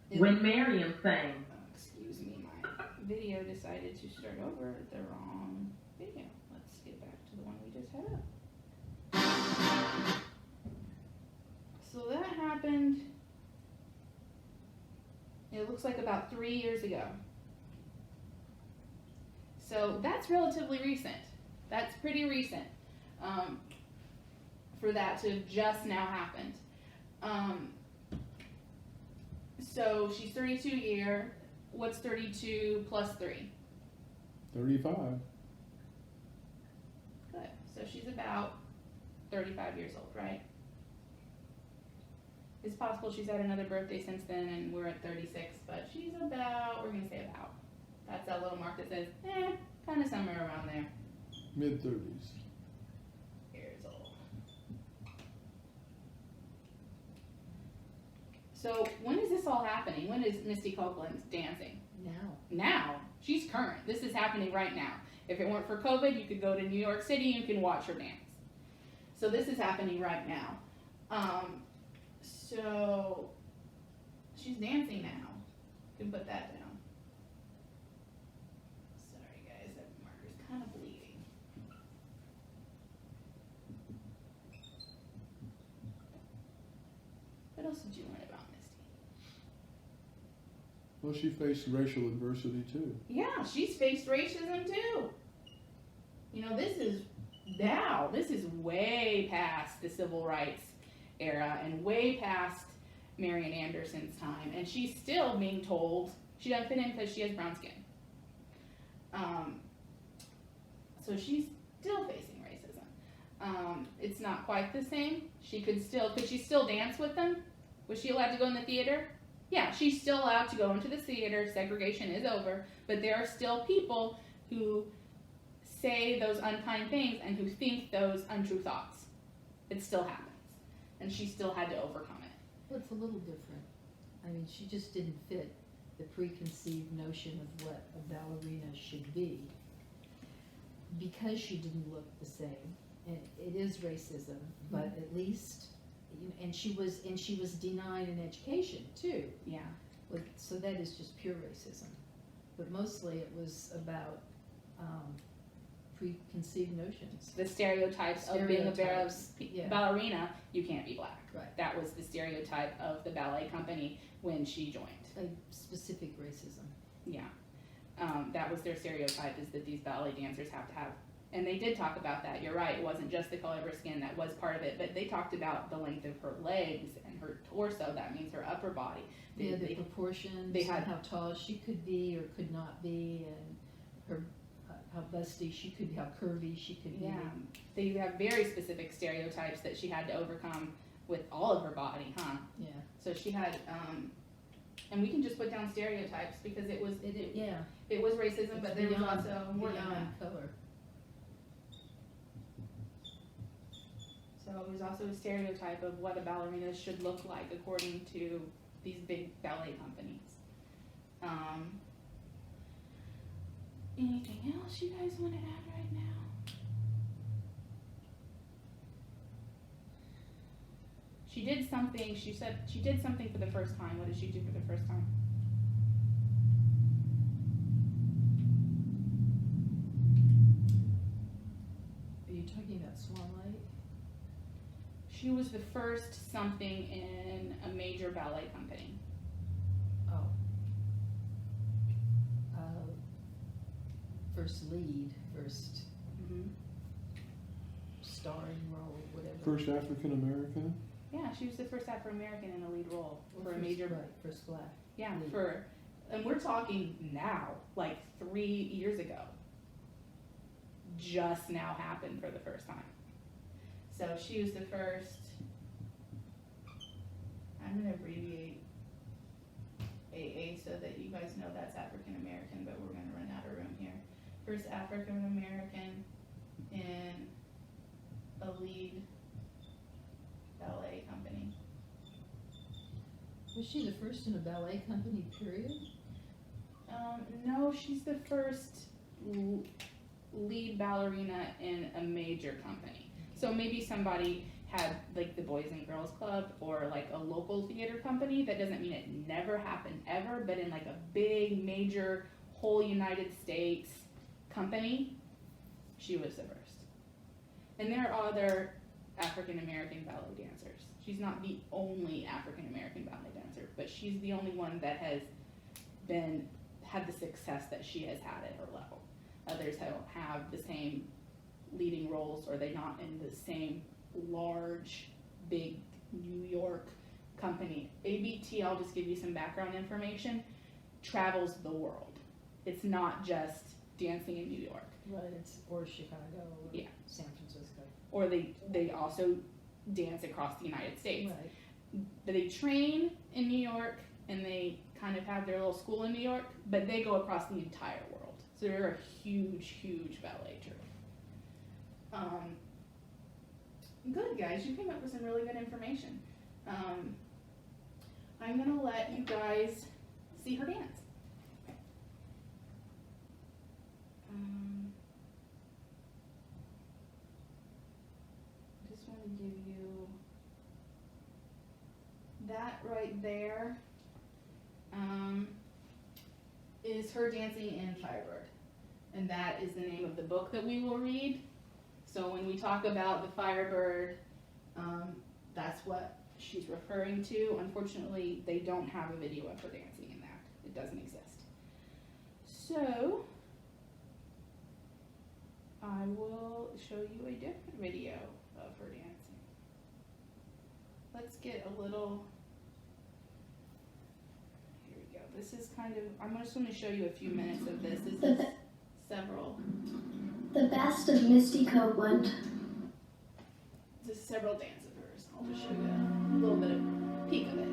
When Miriam sang, excuse me, my video decided to start over at the wrong video. Let's get back to the one we just had up. So that happened, it looks like about 3 years ago. So that's relatively recent. That's pretty recent for that to have just now happened. So she's 32 year. What's 32 plus 3? 35. Good. So she's about 35 years old, right? It's possible she's had another birthday since then and we're at 36, but she's about, we're going to say about. That's that little mark that says, kind of somewhere around there. Mid-30s. Years old. So when is this all happening? When is Misty Copeland dancing? Now. She's current. This is happening right now. If it weren't for COVID, you could go to New York City and you can watch her dance. So this is happening right now. So she's dancing now. You can put that down. Sorry guys, that marker's kind of bleeding. What else did you learn about Misty? Well, she faced racial adversity too. Yeah, she's faced racism too. You know, this is way past the civil rights era and way past Marian Anderson's time, and she's still being told she doesn't fit in because she has brown skin. So she's still facing racism. it's not quite the same. She could she still dance with them? Was she allowed to go in the theater? Yeah, she's still allowed to go into the theater. Segregation is over, but there are still people who say those unkind things and who think those untrue thoughts. It still happens, and she still had to overcome it. Well, it's a little different. I mean, she just didn't fit the preconceived notion of what a ballerina should be because she didn't look the same. And it is racism, but at least, you know, and she was denied an education too. Yeah. So that is just pure racism. But mostly it was about preconceived notions. The stereotypes of being a Yeah. ballerina, you can't be black. Right. That was the stereotype of the ballet company when she joined. A specific racism. Yeah. That was their stereotype, is that these ballet dancers have to have, and they did talk about that, you're right, it wasn't just the color of her skin, that was part of it, but they talked about the length of her legs and her torso, that means her upper body. The proportions, they had- how tall she could be or could not be, and her how busty she could be, how curvy she could be. Yeah, they have very specific stereotypes that she had to overcome with all of her body, huh? Yeah. So she had, and we can just put down stereotypes because it was Yeah. it was racism, but there was also more than that. beyond color. So it was also a stereotype of what a ballerina should look like according to these big ballet companies. Anything else you guys want to add right now? She did something, she said she did something for the first time. What did she do for the first time? Are you talking about Swan Lake? She was the first something in a major ballet company. Oh. First lead, first starring role, whatever. First African American? Yeah, she was the first African American in a lead role Or for a first- major. right, first black. Yeah, lead. and we're talking now, like 3 years ago. Just now happened for the first time. So she was the first. I'm gonna abbreviate AA so that you guys know that's African American, but we're gonna run out of room here. First African American in a lead ballet company. Was she the first in a ballet company, period? No, she's the first lead ballerina in a major company. So maybe somebody had like the Boys and Girls Club or like a local theater company. That doesn't mean it never happened ever, but in like a big major whole United States company, she was the first. And there are other African American ballet dancers. She's not the only African American ballet dancer, but she's the only one that has had the success that she has had at her level. Others don't have the same leading roles, or they're not in the same large, big New York company. ABT, I'll just give you some background information, travels the world. It's not just dancing in New York. Right, or Chicago, or Yeah. San Francisco. Or they also dance across the United States. Right. But they train in New York, and they kind of have their little school in New York, but they go across the entire world. So they're a huge, huge ballet troupe. Good, guys, you came up with some really good information. I'm gonna let you guys see her dance. Just want to give you that right there. Is her dancing in Firebird, and that is the name of the book that we will read. So when we talk about the Firebird, that's what she's referring to. Unfortunately, they don't have a video of her dancing in that. It doesn't exist. So I will show you a different video of her dancing. Let's get a little. Here we go. This is kind of. I'm just going to show you a few minutes of this. This is several. The best of Misty Copeland. just several dances of hers. I'll just show you a little bit of peek of it.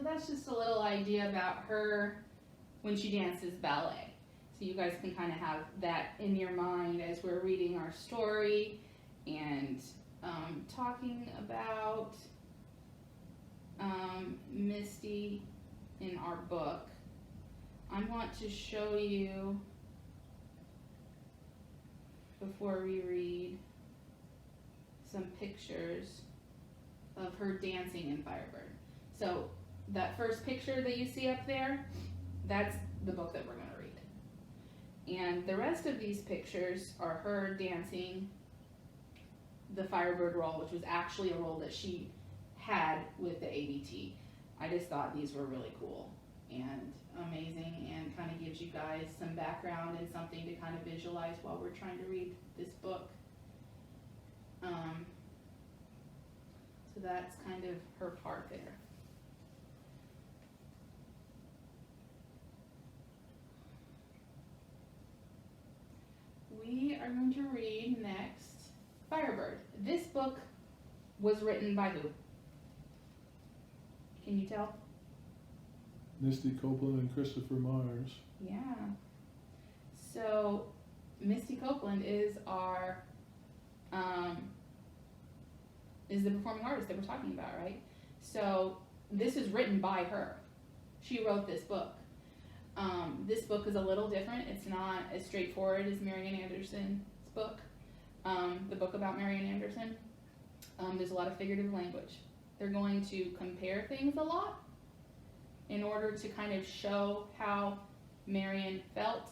That's just a little idea about her when she dances ballet. So you guys can kind of have that in your mind as we're reading our story and talking about Misty in our book. I want to show you, before we read, some pictures of her dancing in Firebird. So that first picture that you see up there, that's the book that we're going to read. And the rest of these pictures are her dancing the Firebird role, which was actually a role that she had with the ABT. I just thought these were really cool and amazing, and kind of gives you guys some background and something to kind of visualize while we're trying to read this book. So that's kind of her part there. We are going to read next Firebird. This book was written by who? Can you tell? Misty Copeland and Christopher Myers. Yeah. So Misty Copeland is our is the performing artist that we're talking about, right? So this is written by her. She wrote this book. This book is a little different. It's not as straightforward as Marian Anderson's book, the book about Marian Anderson. There's a lot of figurative language. They're going to compare things a lot in order to kind of show how Marian felt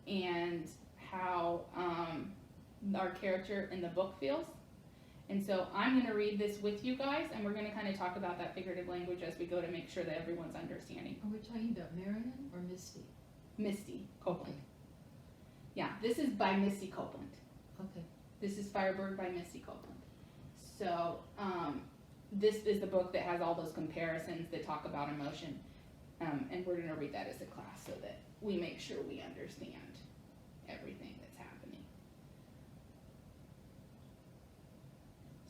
and how our character in the book feels. And so I'm going to read this with you guys, and we're going to kind of talk about that figurative language as we go to make sure that everyone's understanding. Are we talking about Marian or Misty? Misty Copeland. Yeah, this is by Misty Copeland. Okay. This is Firebird by Misty Copeland. So this is the book that has all those comparisons that talk about emotion. And we're going to read that as a class so that we make sure we understand everything that's happening.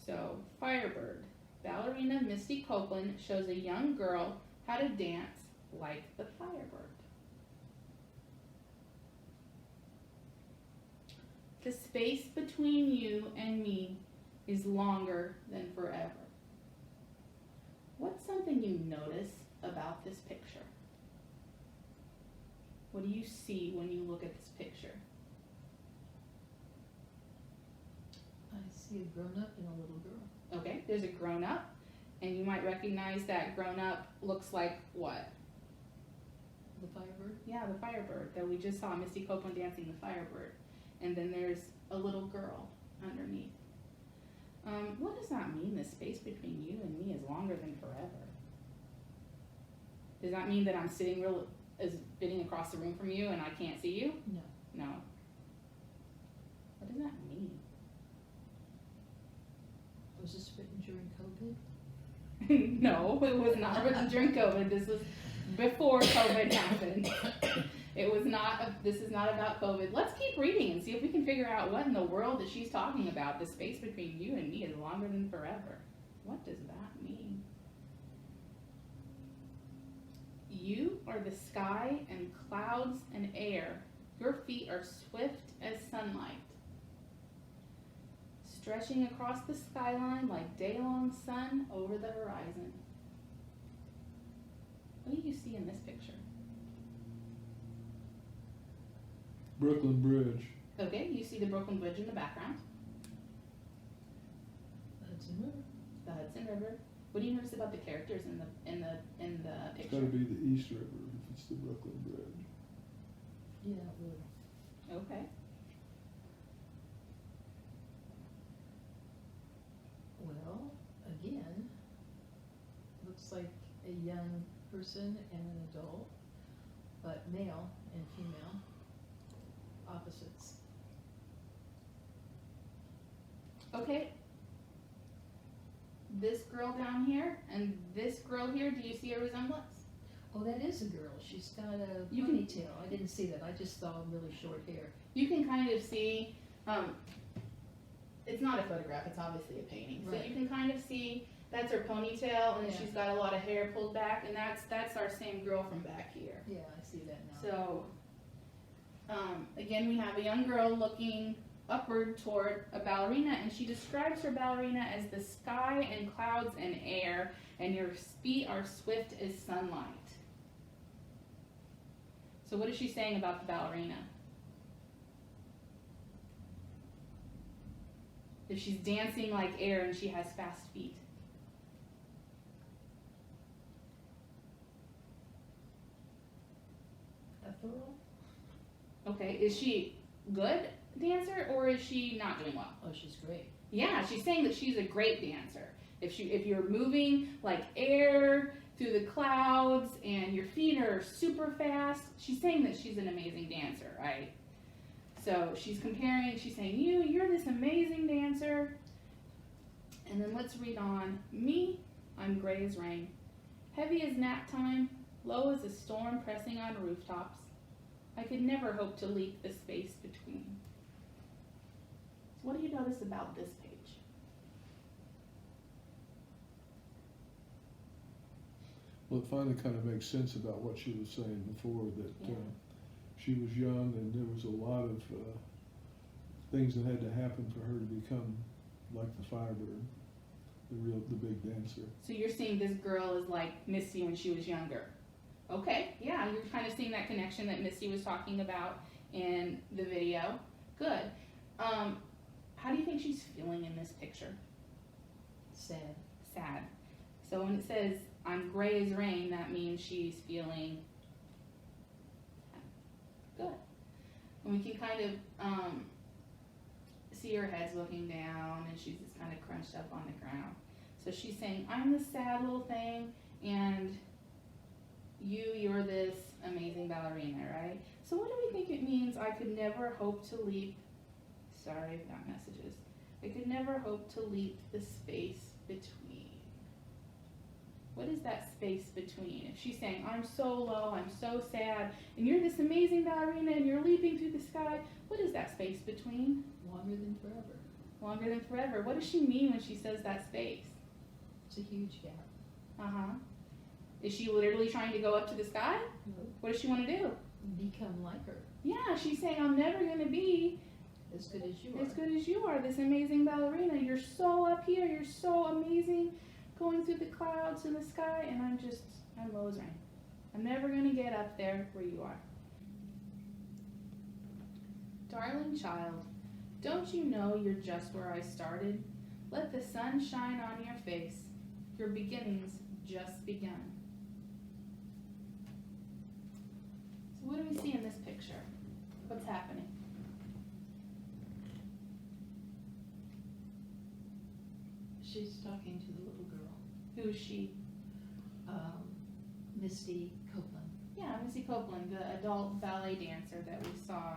So, Firebird. Ballerina Misty Copeland shows a young girl how to dance like the Firebird. The space between you and me is longer than forever. What's something you notice about this picture? What do you see when you look at this picture? I see a grown-up and a little girl. Okay, there's a grown-up, and you might recognize that grown-up looks like what? The Firebird? Yeah, the Firebird that we just saw, Misty Copeland dancing the Firebird. And then there's a little girl underneath. What does that mean, the space between you and me is longer than forever? Does that mean that I'm sitting across the room from you and I can't see you? No. No. What does that mean? Was this written during COVID? No, it was not written during COVID. This was before COVID happened. It was not, this is not about COVID. Let's keep reading and see if we can figure out what in the world that she's talking about. The space between you and me is longer than forever. What does that mean? You are the sky and clouds and air. Your feet are swift as sunlight, stretching across the skyline like day-long sun over the horizon. What do you see in this picture? Brooklyn Bridge. Okay, you see the Brooklyn Bridge in the background, Hudson River. the Hudson River. What do you notice about the characters in the It's picture? gotta be the East River if it's the Brooklyn Bridge. Yeah, it would. Okay. Well, again, looks like a young person and an adult, but male and female, opposites. Okay. This girl down here and this girl here, do you see a resemblance? Oh, that is a girl. She's got a You can- ponytail. I didn't see that. I just saw really short hair. You can kind of see, it's not a photograph, it's obviously a painting. So Right. you can kind of see that's her ponytail and then Yeah. she's got a lot of hair pulled back, and that's our same girl from back here. Yeah, I see that now. So, again, we have a young girl looking upward toward a ballerina, and she describes her ballerina as the sky and clouds and air, and your feet are swift as sunlight. So what is she saying about the ballerina? If she's dancing like air and she has fast feet. Ethereal? Okay, is she good dancer or is she not doing well? Oh, she's great. Yeah, she's saying that she's a great dancer. If you're moving like air through the clouds and your feet are super fast, she's saying that she's an amazing dancer, right? So she's saying you're this amazing dancer. And then let's read on. Me, I'm gray as rain. Heavy as nap time, low as a storm pressing on rooftops. I could never hope to leap the space between. So what do you notice about this page? Well, it finally kind of makes sense about what she was saying before, that Yeah. she was young and there was a lot of things that had to happen for her to become like the Firebird, the big dancer. So you're seeing this girl is like Misty when she was younger. Okay, yeah, you're kind of seeing that connection that Misty was talking about in the video. Good. How do you think she's feeling in this picture? Sad. Sad. So when it says, I'm gray as rain, that means she's feeling good. And we can kind of see her head's looking down and she's just kind of crunched up on the ground. So she's saying, I'm this sad little thing, and you're this amazing ballerina, right? So what do we think it means? I could never hope to leap, sorry, I've got messages. I could never hope to leap the space between. What is that space between? If she's saying, I'm so low, I'm so sad, and you're this amazing ballerina and you're leaping through the sky, what is that space between? Longer than forever. Longer than forever. What does she mean when she says that space? It's a huge gap. Uh-huh. Is she literally trying to go up to the sky? No. What does she want to do? Become like her. Yeah, she's saying, I'm never going to be As good as you as are. good as you are, this amazing ballerina. You're so up here, you're so amazing, going through the clouds in the sky, and I'm low as rain. I'm never going to get up there where you are. Darling child, don't you know you're just where I started? Let the sun shine on your face. Your beginnings just begun. So what do What's happening? She's talking to the little girl, Who's she? Misty Copeland. Yeah, Missy Copeland, the adult ballet dancer that we saw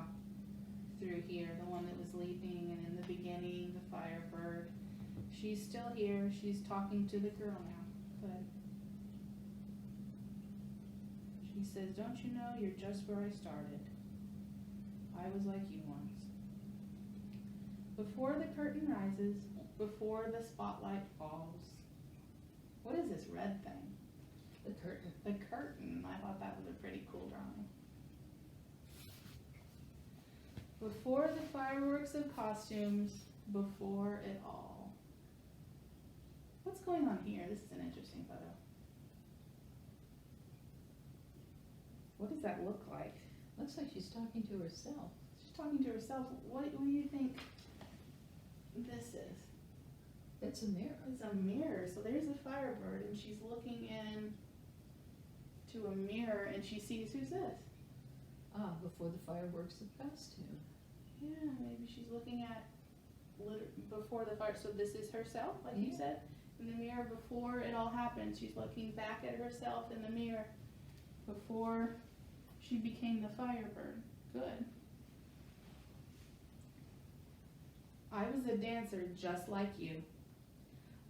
through here, the one that was leaping, and in the beginning, the Firebird. She's still here. She's talking to the girl now. Good. She says, "Don't you know you're just where I started? I was like you once." Before the curtain rises, before the spotlight falls. What is this red thing? The curtain. The curtain. I thought that was a pretty cool drawing. Before the fireworks of costumes, before it all. What's going on here? This is an interesting photo. What does that look like? Looks like she's talking to herself. She's talking to herself. What do you think this is? It's a mirror. It's a mirror. So there's a Firebird, and she's looking in to a mirror, and she sees, who's this? Before the fireworks of costume. Yeah, maybe she's looking at before the fire. So this is herself, like you Yeah. said, in the mirror before it all happened. She's looking back at herself in the mirror before she became the Firebird. Good. I was a dancer just like you.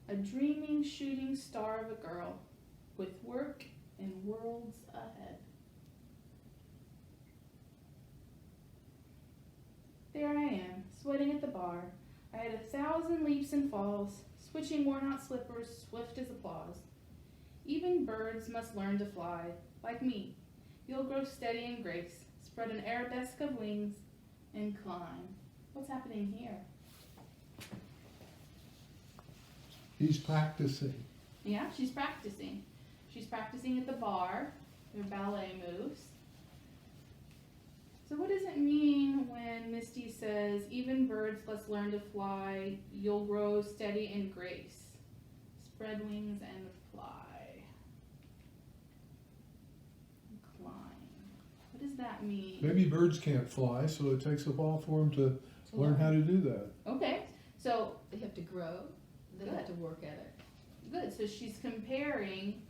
A dreaming shooting star of a girl with work and worlds ahead. There I am, sweating at the bar. I had 1,000 leaps and falls, switching worn-out slippers, swift as applause. Even birds must learn to fly, like me. You'll grow steady in grace, spread an arabesque of wings, and climb. What's happening here? He's practicing. Yeah, she's practicing. She's practicing at the bar, her ballet moves. So what does it mean when Misty says, even birds must learn to fly, you'll grow steady in grace, spread wings and fly, climb. What does that mean? Maybe birds can't fly, so it takes a while for them to learn how to do that. Okay, so They have to grow. They have to work at it. good. So she's comparing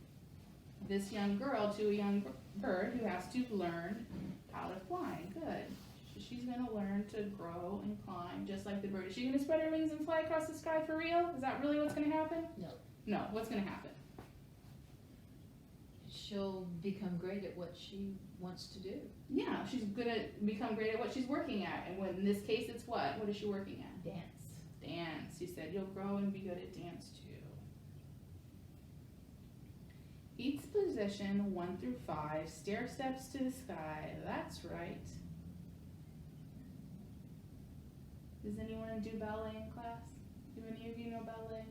this young girl to a young bird who has to learn how to fly. Good. So she's going to learn to grow and climb just like the bird. Is she going to spread her wings and fly across the sky for real? Is that really what's going to happen? No. No. What's going to happen? She'll become great at what she wants to do. Yeah, she's going to become great at what she's working at. And when, in this case, it's what? What is she working at? Dance. Dance. She said you'll grow and be good at dance too. Each position 1 through 5, stair steps to the sky. That's right. Does anyone do ballet in class? Do any of you know ballet?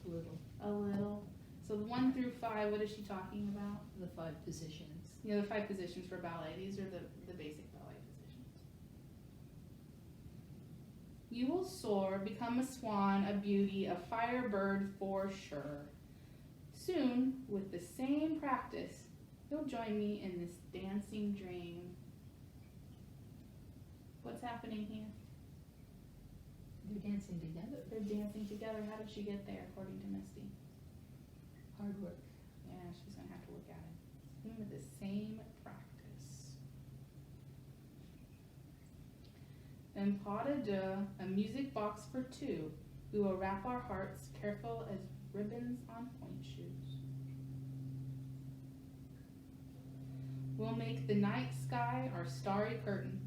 Little. A little. So the 1 through 5, what is she talking about? The 5 positions. You know, the 5 positions for ballet. These are the basic ballet positions. You will soar, become a swan, a beauty, a firebird for sure. Soon, with the same practice, you'll join me in this dancing dream. What's happening here? They're dancing together. They're dancing together. How did she get there, according to Misty? Hard work. Yeah, she's going to have to look at it. Soon with the same practice. Then pas de deux, a music box for 2. We will wrap our hearts, careful as ribbons on point shoes. We'll make the night sky our starry curtain,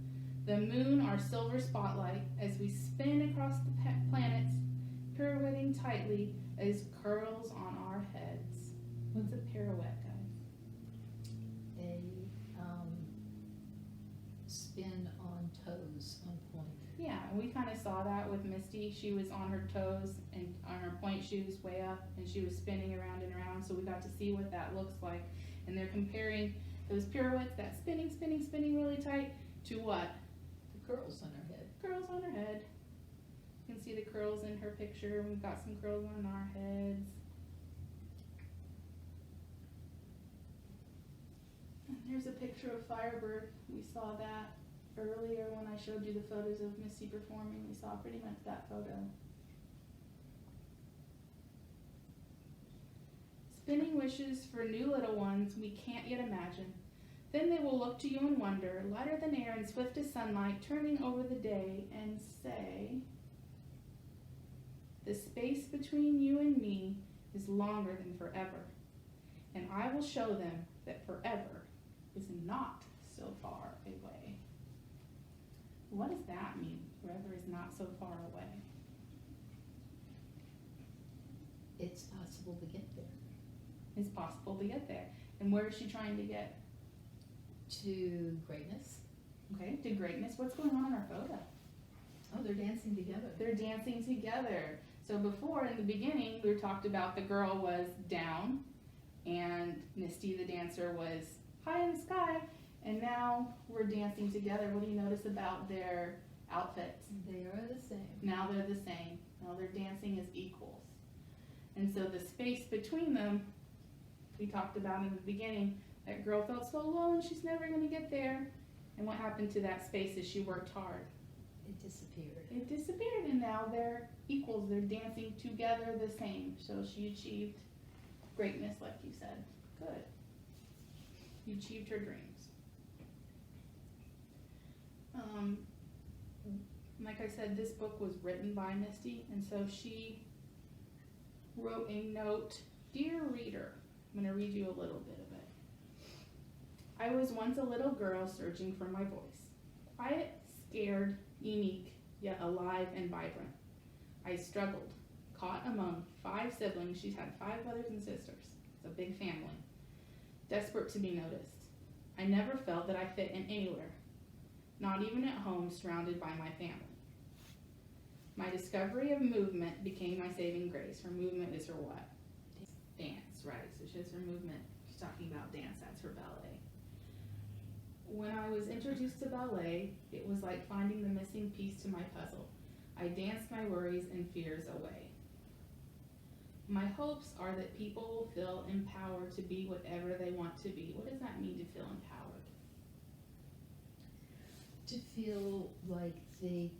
the moon our silver spotlight, as we spin across the planets, pirouetting tightly as curls on our heads. What's a pirouette, guys? A spin on toes, on point. Yeah, and we kind of saw that with Misty. She was on her toes and on her point shoes way up, and she was spinning around and around, so we got to see what that looks like. And they're comparing those pirouettes, that spinning, spinning, spinning really tight, to what? The curls on her head. Curls on her head. You can see the curls in her picture. We've got some curls on our heads. Here's a picture of Firebird. We saw that earlier when I showed you the photos of Misty performing. We saw pretty much that photo. Spinning wishes for new little ones we can't yet imagine. Then they will look to you in wonder, lighter than air and swift as sunlight, turning over the day, and say, the space between you and me is longer than forever, and I will show them that forever is not so far away. What does that mean? Forever is not so far away. It's possible to get there. It's possible to get there. And where is she trying to get? To greatness. Okay, to greatness. What's going on in our photo? Oh, they're dancing together. They're dancing together. So before, in the beginning, we talked about the girl was down and Misty the dancer was high in the sky, and now we're dancing together. What do you notice about their outfits? They are the same. Now they're the same. Now they're dancing as equals. And so the space between them, we talked about in the beginning, that girl felt so alone, she's never going to get there. And what happened to that space is she worked hard. It disappeared. It disappeared, and now they're equals. They're dancing together the same. So she achieved greatness, like you said. Good. You achieved her dreams. Like I said, this book was written by Misty, and so she wrote a note. Dear reader, I'm going to read you a little bit of it. I was once a little girl searching for my voice. Quiet, scared, unique, yet alive and vibrant. I struggled, caught among 5 siblings. She's had 5 brothers and sisters. It's a big family. Desperate to be noticed. I never felt that I fit in anywhere, not even at home surrounded by my family. My discovery of movement became my saving grace. Her movement is her what? Dance, right? So she has her movement. She's talking about dance. That's her ballet. When I was introduced to ballet, it was like finding the missing piece to my puzzle. I danced my worries and fears away. My hopes are that people will feel empowered to be whatever they want to be. What does that mean, to feel empowered? To feel like they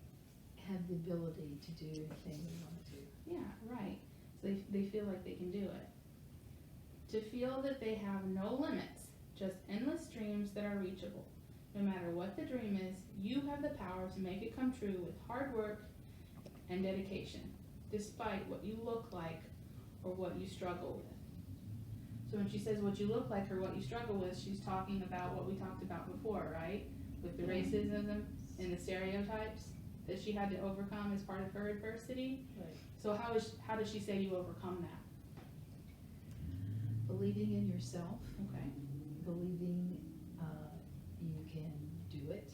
have the ability to do anything they want to do. Yeah, right. So they feel like they can do it. To feel that they have no limits, just endless dreams that are reachable. No matter what the dream is, you have the power to make it come true with hard work and dedication, despite what you look like or what you struggle with. So when she says what you look like or what you struggle with, she's talking about what we talked about before, right? With the racism and the stereotypes that she had to overcome as part of her adversity. Right. So how does she say you overcome that? Believing in yourself. Okay. Believing you can do it.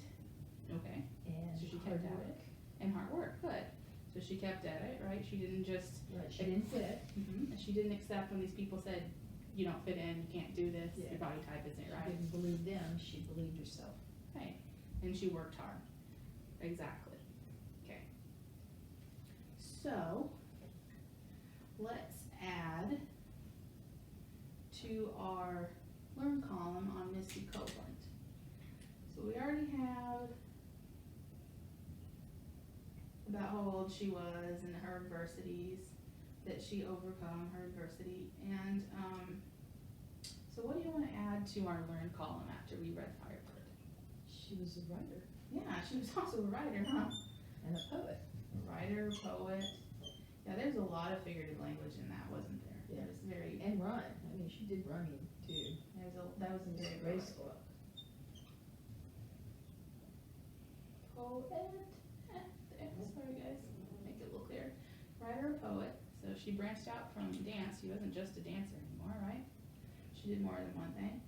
Okay. And So she hard kept at work. it. And hard work. Good. So she kept at it, right? She didn't just. Right. She didn't fit. And she didn't accept when these people said, you don't fit in, you can't do this, Yeah. your body type isn't She right. didn't believe them. She believed herself. Right. And she worked hard. Exactly. Okay. So let's add to our learn column on Misty Copeland. So we already have about how old she was and her adversities, that she overcome her adversity. And so what do you want to add to our learn column after we read Firebird? She was a writer Yeah, she was also a writer, huh? and a poet. A writer, poet. Yeah, there's a lot of figurative language in that, wasn't there? Yeah. It was very, And rhyme. I mean, she did rhyming too. that was a very Graceful. poet. There. Sorry guys, make it look clear. Writer, poet. So she branched out from dance. She wasn't just a dancer anymore, right? She did more than one thing.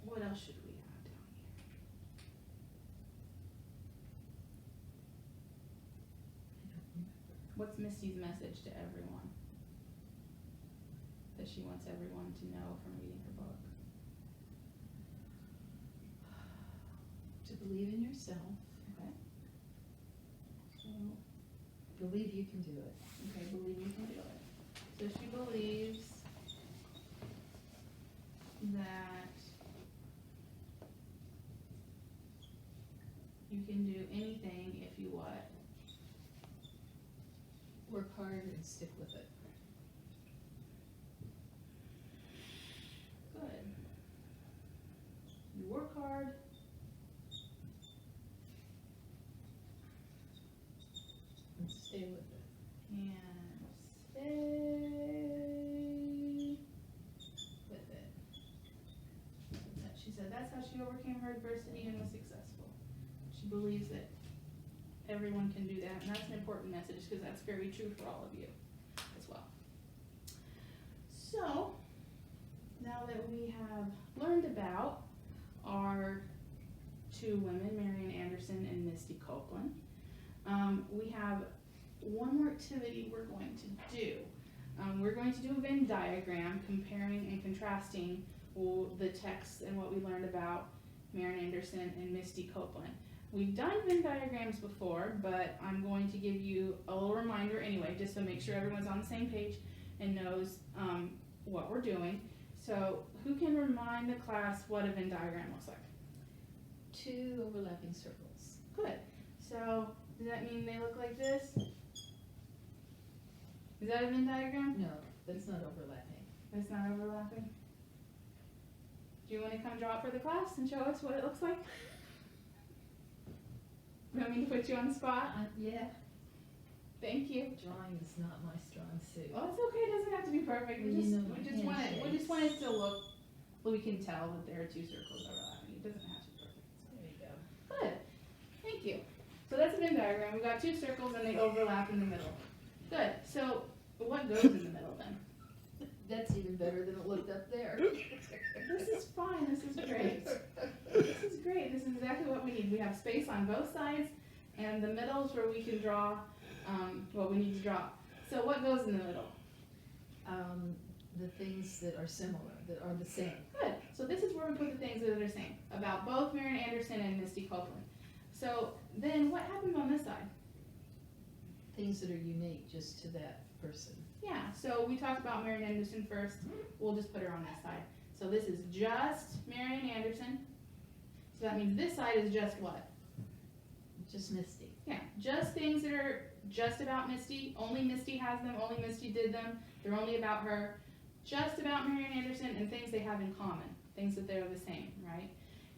What else should we add down here? What's Misty's message to everyone that she wants everyone to know from reading her book? To believe in yourself. Okay. So, Believe you can do it. okay, believe you can do it. So she believes that You can do anything if you what? Work hard and stick with it. Good. You work hard. And stay with it. And stay with it. She said that's how she overcame her adversity and was successful. She believes that everyone can do that, and that's an important message because that's very true for all of you as well. So, now that we have learned about our two women, Marian Anderson and Misty Copeland, we have one more activity we're going to do. We're going to do a Venn diagram comparing and contrasting the text and what we learned about Marian Anderson and Misty Copeland. We've done Venn diagrams before, but I'm going to give you a little reminder anyway, just to make sure everyone's on the same page and knows what we're doing. So who can remind the class what a Venn diagram looks like? 2 overlapping circles. Good. So does that mean they look like this? Is that a Venn diagram? No, that's not overlapping. It's not overlapping. Do you want to come draw it for the class and show us what it looks like? You want me to put you on the spot? Yeah, Thank you. drawing is not my strong suit. Well, it's okay. It doesn't have to be perfect. Well, you know my We just want it. We handshakes. just want it to look. Well, we can tell that there are 2 circles overlapping. It doesn't have to be perfect. There you go. Good. Thank you. So that's a Venn diagram. We've got 2 circles and they overlap in the middle. Good. So what goes in the middle then? That's even better than it looked up there. This is fine. This is great. This is great. This is exactly what we need. We have space on both sides, and the middle is where we can draw what we need to draw. So what goes in the middle? The things that are similar, that are the same. Good. So this is where we put the things that are the same about both Marian Anderson and Misty Copeland. So then what happens on this side? Things that are unique just to that person. Yeah, so we talked about Marian Anderson first. We'll just put her on this side. So this is just Marian Anderson. So that means this side is just what? Just Misty. Yeah, just things that are just about Misty. Only Misty has them. Only Misty did them. They're only about her. Just about Marian Anderson and things they have in common. Things that they're the same, right?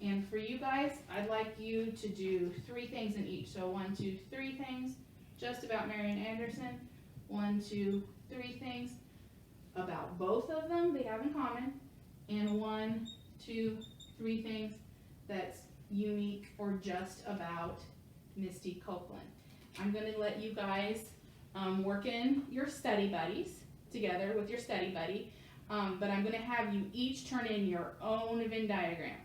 And for you guys, I'd like you to do 3 things in each. So 1, 2, 3 things just about Marian Anderson. 1, 2, 3 things about both of them they have in common. And 1, 2, 3 things that's unique or just about Misty Copeland. I'm going to let you guys work in your study buddies together with your study buddy, but I'm going to have you each turn in your own Venn diagram.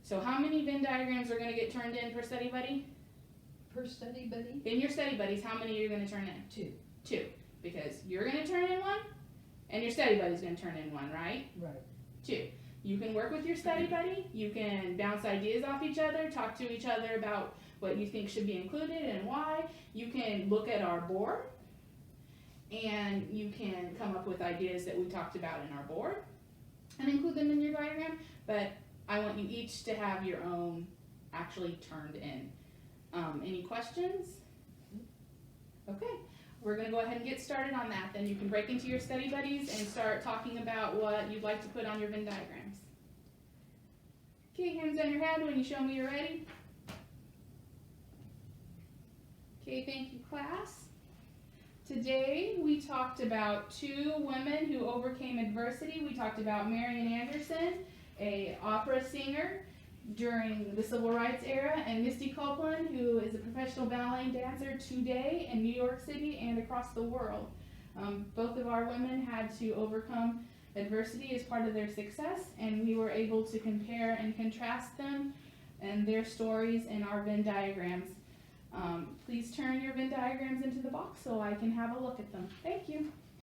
So how many Venn diagrams are going to get turned in per study buddy? Per study buddy? In your study buddies, how many are you going to turn in? 2. 2, because you're going to turn in 1, and your study buddy's going to turn in 1, right? Right. 2. You can work with your study buddy, you can bounce ideas off each other, talk to each other about what you think should be included and why. You can look at our board, and you can come up with ideas that we talked about in our board and include them in your diagram, but I want you each to have your own actually turned in. Any questions? Okay. We're going to go ahead and get started on that. Then you can break into your study buddies and start talking about what you'd like to put on your Venn diagrams. Okay, hands on your head when you show me you're ready. Okay, thank you, class. Today we talked about 2 women who overcame adversity. We talked about Marian Anderson, an opera singer during the Civil Rights era, and Misty Copeland, who is a professional ballet dancer today in New York City and across the world. Both of our women had to overcome adversity as part of their success, and we were able to compare and contrast them and their stories in our Venn diagrams. Please turn your Venn diagrams into the box so I can have a look at them. Thank you.